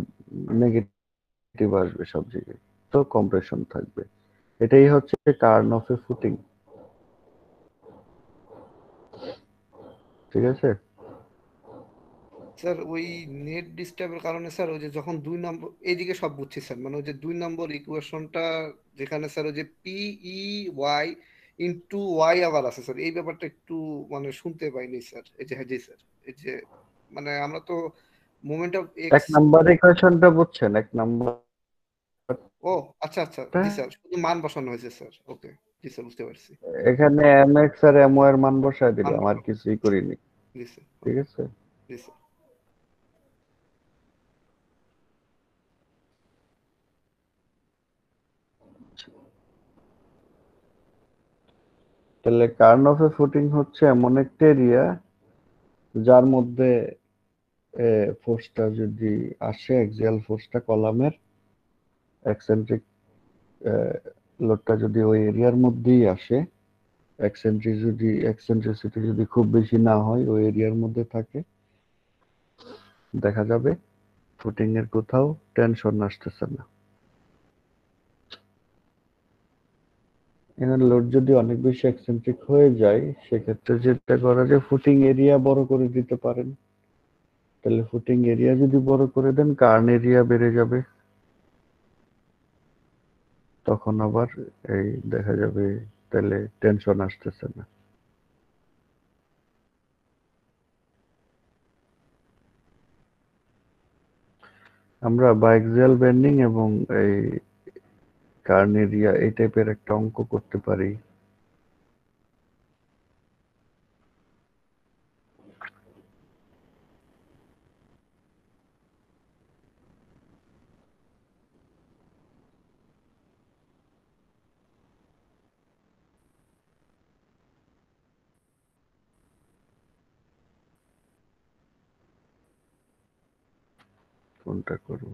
নেগেটিভ আসবে সব জায়গায়, তো কম্প্রেশন থাকবে। এটাই হচ্ছে কার্নফে ফুটিং, ঠিক আছে? স্যার ওই নেট ডিস্টার্বের কারণে স্যার ওই যে যখন 2 নম্বর, এইদিকে সব বুঝছি স্যার, মানে ওই যে 2 নম্বর ইকুয়েশনটা যেখানে স্যার ওই যে P E Y into Y আবার আছে স্যার, এই ব্যাপারটা একটু মানে শুনতে পাইনি স্যার। এই যে হ্যাঁ জি স্যার, এই যে মানে আমরা তো মোমেন্ট অফ এক এক্স। নাম্বার ইকুয়েশনটা বুঝছেন? এক নাম্বারটা ও আচ্ছা আচ্ছা, জি স্যার, শুধু মান বসানো হয়েছে স্যার। ওকে, জি স্যার, বুঝতে পারছি। এখানে এম এক্স আর এম ওয়াই এর মান বসায় মান দিলাম, আর বসানো, কিছুই করিনি, জি স্যার। ঠিক ওকে, আছে? জি স্যার। তাহলে কার্নফে ফুটিং হচ্ছে এমন একটা এরিয়া যার মধ্যে ফোর্সটা যদি আসে, অ্যাক্সিয়াল ফোর্সটা কলামের, এক্সেন্ট্রিক লোডটা যদি ওই এরিয়ার মধ্যেই আসে, এক্সেন্ট্রিসিটি যদি খুব বেশি না হয়, ওই এরিয়ার মধ্যে থাকে, দেখা যাবে ফুটিং এর কোথাও টেনশন আসতেছে না। এখানে লোড যদি অনেক বেশি এক্সেন্ট্রিক হয়ে যায়, সেক্ষেত্রে যেটা করা যায়, ফুটিং এরিয়া বড় করে দিতে পারেন। তাহলে ফুটিং এরিয়া যদি বড় করে দেন, কার্ন এরিয়া বেড়ে যাবে, তখন আবার এই দেখা যাবে তাহলে টেনশন আসতেছে না। আমরা বাইক্সিয়াল বেন্ডিং এবং এই কার্ন এরিয়া এই টাইপের একটা অঙ্ক করতে পারি। কোনটা করব?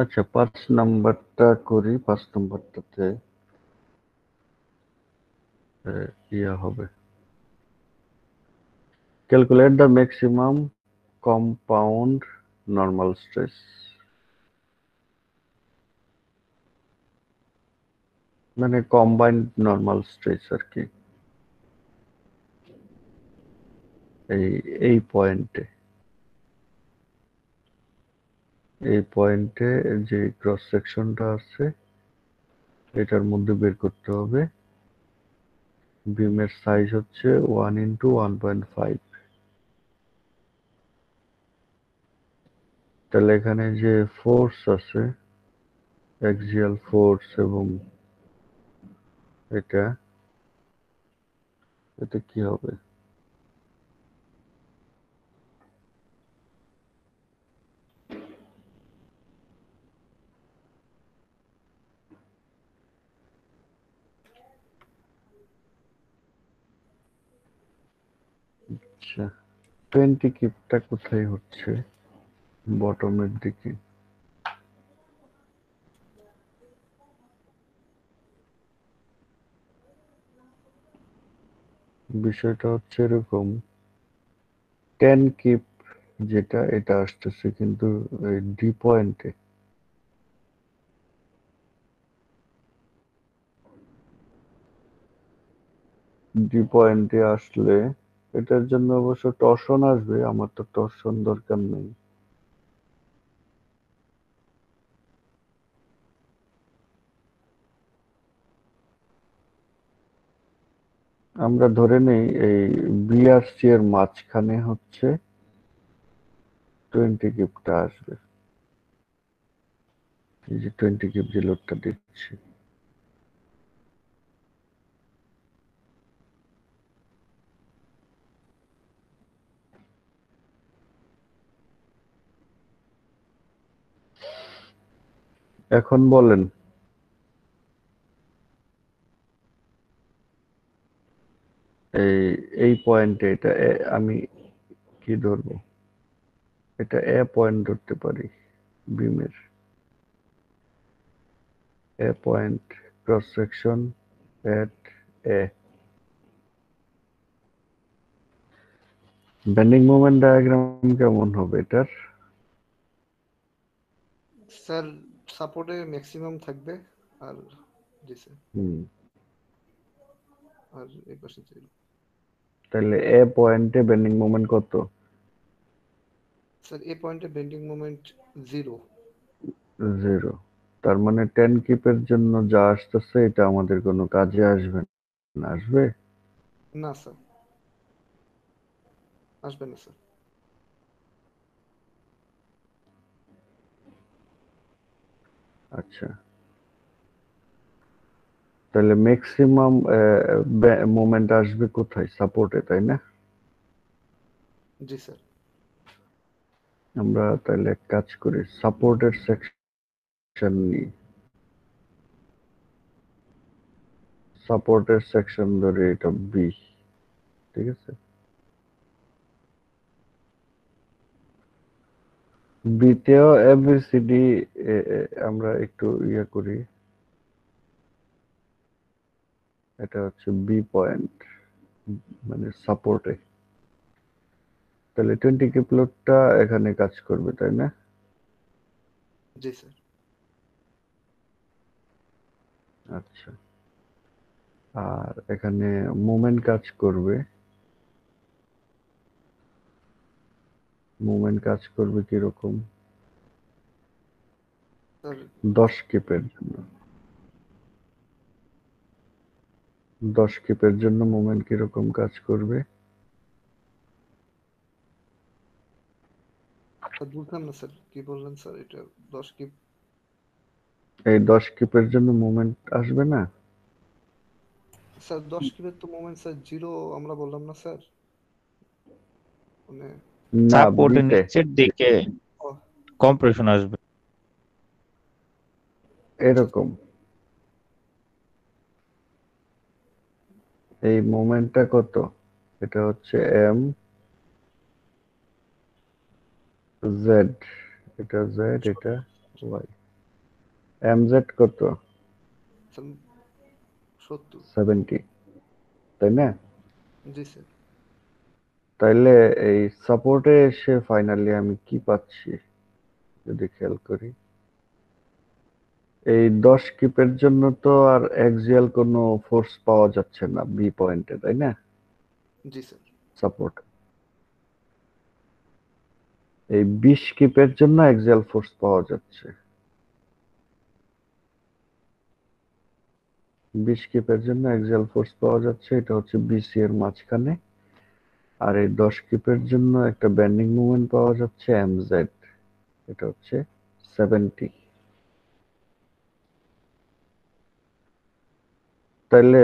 আচ্ছা, 5 নাম্বারটা করি। 5 নাম্বারটাতে ইয়া হবে, calculate the maximum compound normal stress, মানে কম্বাইন্ড নর্মাল স্ট্রেস আর কি। এই এই পয়েন্টে যে ক্রস সেকশনটা আছে, এটার মধ্যে বের করতে হবে বিমের সাইজ হচ্ছে 1x1.5। তাহলে এখানে যে ফোর্স আছে, অ্যাক্সিয়াল ফোর্স এবং এটা কি হবে? আচ্ছা, 20 কিপটা কোথায় হচ্ছে? বটমের দিকে। বিষয়টা হচ্ছে এরকম, 10 কিপ যেটা এটা আসতেছে কিন্তু ডি পয়েন্টে। ডি পয়েন্টে আসলে এটার জন্য অবশ্য টর্শন আসবে, আমার তো টর্শন দরকার নেই। আমরা ধরে নেই এই বি আর সি এর মাঝখানে হচ্ছে 20 কিপটা আসবে। এই যে 20 কিপ যে লোডটা দিচ্ছি, এখন বলেন এই পয়েন্টে এটা আমি কি ধরবো? এটা এ পয়েন্ট ধরতে পারি বিমের। এ পয়েন্ট, ক্রস সেকশন এট এ। বেন্ডিং মোমেন্ট ডায়াগ্রাম কেমন হবে এটার? স্যার সাপোর্টে ম্যাক্সিমাম থাকবে, আর জি স্যার, আর এই পাশে জিরো। তাহলে এ পয়েন্টে বেন্ডিং মোমেন্ট কত? স্যার এই পয়েন্টে বেন্ডিং মোমেন্ট 0। 0। তার মানে 10 কিপের জন্য যা আসতেছে এটা আমাদের কোনো কাজে আসবে না। আসবে? না স্যার, আসবে না স্যার। আচ্ছা, তাহলে ম্যাক্সিমাম মোমেন্ট আসবে কোথায়? সাপোর্টে, তাই না? জি স্যার। আমরা তাহলে এক কাজ করি, সাপোর্টের সেকশন নিই। সাপোর্টের সেকশন ধরে এটা বি, ঠিক আছে? বিতেও এবিসিডি আমরা একটু ইয়ে করি। এটা হচ্ছে বি পয়েন্ট, মানে সাপোর্টে। তাহলে 20 কিপ লোডটা এখানে কাজ করবে, তাই না? জি স্যার। আচ্ছা, আর এখানে মোমেন্ট কাজ করবে। মোমেন্ট কাজ করবে কিরকম? স্যার 10 কিপের জন্য। 10 কিপের জন্য মোমেন্ট কিরকম কাজ করবে? বুঝলাম না স্যার, কি বললেন স্যার? এটা 10 কি? এই 10 কিপের জন্য মোমেন্ট আসবে না? স্যার 10 কিলোর তো মোমেন্ট স্যার 0 আমরা বললাম না স্যার, মানে না, সাপোর্টের বিতে নিচের দিকে ও কম্প্রেশন আসবে। এরকম। এই মোমেন্টটা কত? এটা হচ্ছে এম জেড, এটা জেড, এটা ওয়াই। এম জেড কত? 70। 70, তাই না? জি স্যার। তাইলে এই সাপোর্টে এসে ফাইনালি আমি কি পাচ্ছি যদি খেয়াল করি, এই 10 কিপের জন্য তো আর অ্যাক্সিয়াল কোনো ফোর্স পাওয়া যাচ্ছে না বি পয়েন্টে, তাই না? জি স্যার। সাপোর্ট। এই 20 কিপের জন্য অ্যাক্সিয়াল ফোর্স পাওয়া যাচ্ছে। 20 কিপের জন্য অ্যাক্সিয়াল ফোর্স পাওয়া যাচ্ছে, এটা হচ্ছে বিসি এর মাঝখানে। আর এই 10 কিপের জন্য একটা বেন্ডিং মোমেন্ট পাওয়া যাচ্ছে এমজেড, এটা হচ্ছে 70। তাইলে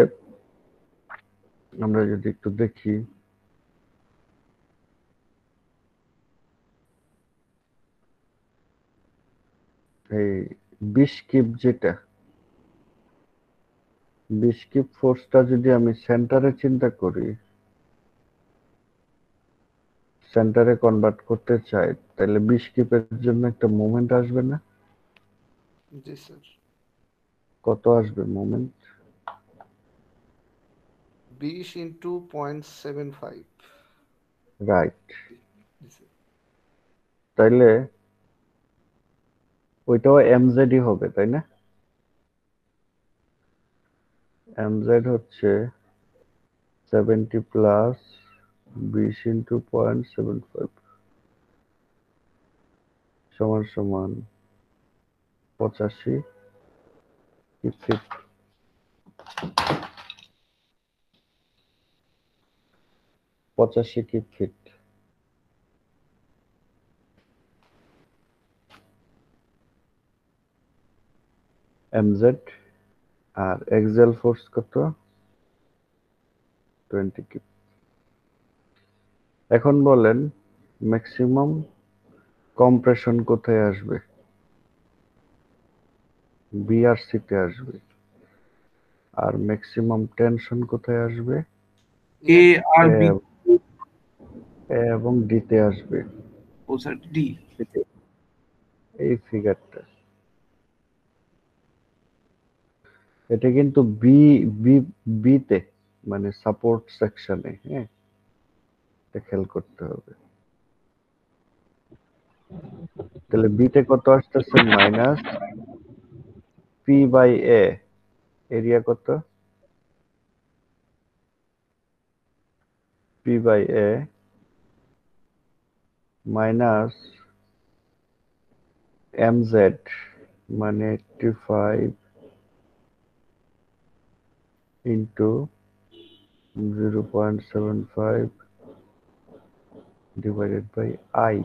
আমরা যদি একটু দেখি, এই 20 কিপ যেটা, 20 কিপ ফোর্সটা যদি আমি সেন্টারে চিন্তা করি, সেন্টারে কনভার্ট করতে চাই, তাহলে 20 কিপের জন্য একটা মোমেন্ট আসবে না? জি স্যার। কত আসবে মোমেন্ট? 20 ইন্টু 0.75। রাইট। জি স্যার। তাইলে ওইটাও এমজেডই হবে, তাই না? এমজেড হচ্ছে 70 প্লাস 20 ইন্টু 0.75 সমান সমান 85 kip feet. 85 kip feet. MZ. আর এক্সিয়াল ফোর্স কত? 20 কিপ। এখন বলেন ম্যাক্সিমাম কম্প্রেশন কোথায় আসবে? বিআরসি তে আসবে। আর ম্যাক্সিমাম টেনশন কোথায় আসবে? এ আর বি, এ এবং ডি তে আসবে। ও স্যার ডি। এই ফিগারটা, এটা কিন্তু বি বি বি তে, মানে সাপোর্ট সেকশনে। হ্যাঁ, এটা খেয়াল করতে হবে। তাহলে বি তে কত আসতেছে? Minus P by A. Area কত? P by A minus MZ, মানে 85 ইন্টু 0.75 divided by I.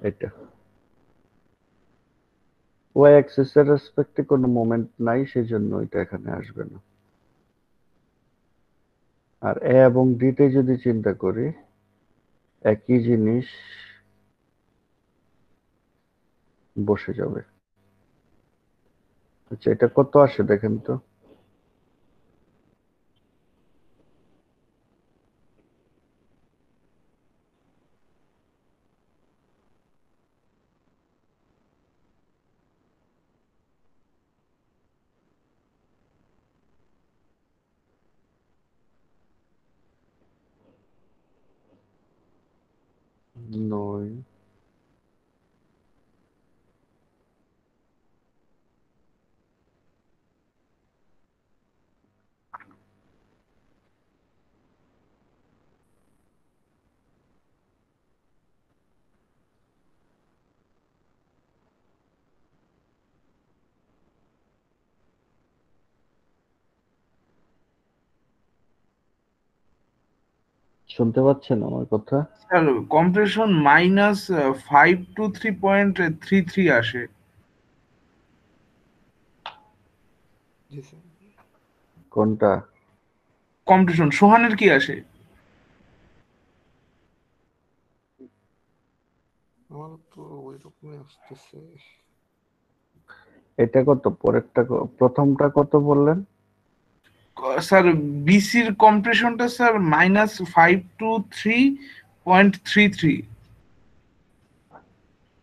এটা ওয়াই অ্যাক্সিস এর রেসপেক্টে কোনো মোমেন্ট নাই, সেজন্য এটা এখানে আসবে না। আর এ এবং ডি তে যদি চিন্তা করি, একই জিনিস বসে যাবে। আচ্ছা, এটা কত আসে দেখেন তো? নয় শুনতে পাচ্ছেন আমার কথা? স্যার কম্প্রেশন -523.33 আসে। জি স্যার। কোনটা? কম্প্রেশন সোহানের কি আসে? আমার তো ওই রকমই আসতেছে। এটা কত? পরেরটা প্রথমটা কত বললেন? স্যার বিসির কম্প্রেশনটা স্যার -523.33।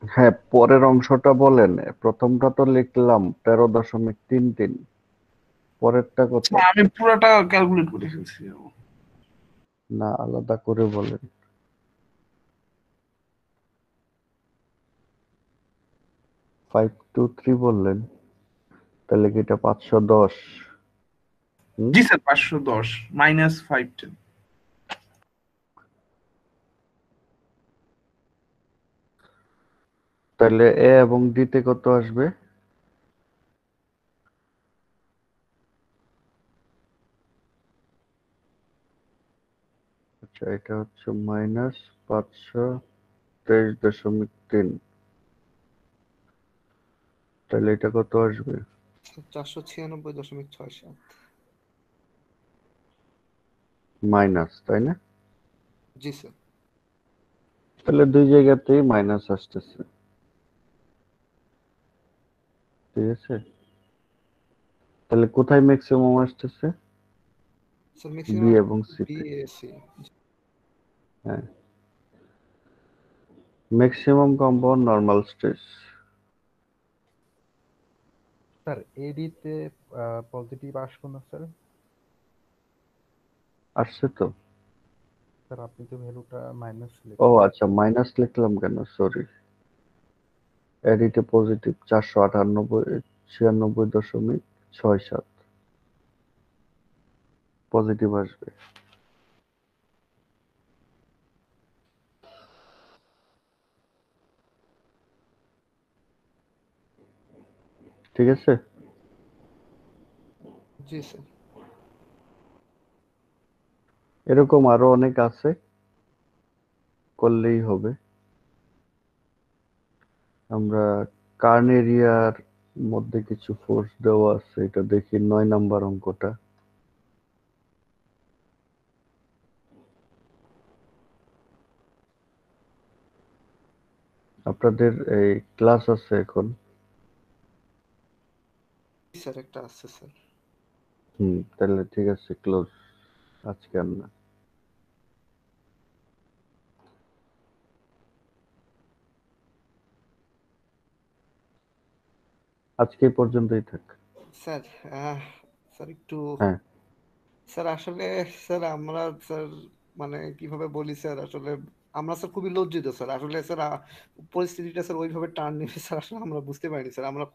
হ্যাঁ, পরের অংশটা বলেন। প্রথমটা তো লিখলাম 13.33। পরেরটা কত? আমি পুরাটা ক্যালকুলেট করে ফেলছি। না, আলাদা করে বলেন। 523 বললেন, তাহলে কি এটা 510? জি স্যার 510 -510। তাহলে এ এবং ডি তে কত আসবে? আচ্ছা, এটা হচ্ছে -523.3। তাহলে এটা কত আসবে? 496.67। মাইনাস, তাই না? জি স্যার। তাহলে দুই জায়গাতেই মাইনাস আসতেছে, ঠিক আছে। তাহলে কোথায় ম্যাক্সিমাম আসতেছে? স্যার বি ম্যাক্সিমাম এবং সি বি তে। A C. হ্যাঁ, maximum compound normal stress. Sir AD তে পজিটিভ আসবো না স্যার? আসছে তো। স্যার আপনি তো ভ্যালুটা মাইনাস ও লিখলেন। আচ্ছা, মাইনাস লিখলাম কেন, সরি। এডিতে পজিটিভ 496.67 পজিটিভ আসবে। ঠিক আছে। জি স্যার। এরকম আরো অনেক আছে, করলেই হবে। আমরা কার্ন এরিয়ার মধ্যে কিছু ফোর্স দেওয়া আছে, এটা দেখি 9 নাম্বার অঙ্কটা। আপনাদের এই ক্লাস আছে এখন? স্যার একটা আছে স্যার। তাহলে ঠিক আছে, ক্লোজ। আজকে আর না। আজকে এই পর্যন্তই থাক। স্যার স্যার একটু হ্যাঁ, স্যার আসলে স্যার আমরা স্যার মানে কিভাবে বলি স্যার, আসলে আমরা স্যার খুবই লজ্জিত স্যার, আসলে স্যার পরিস্থিতিটা স্যার ওইভাবে টার্ন নিবে স্যার, আসলে আমরা বুঝতে পারিনি স্যার, আমরা খুবই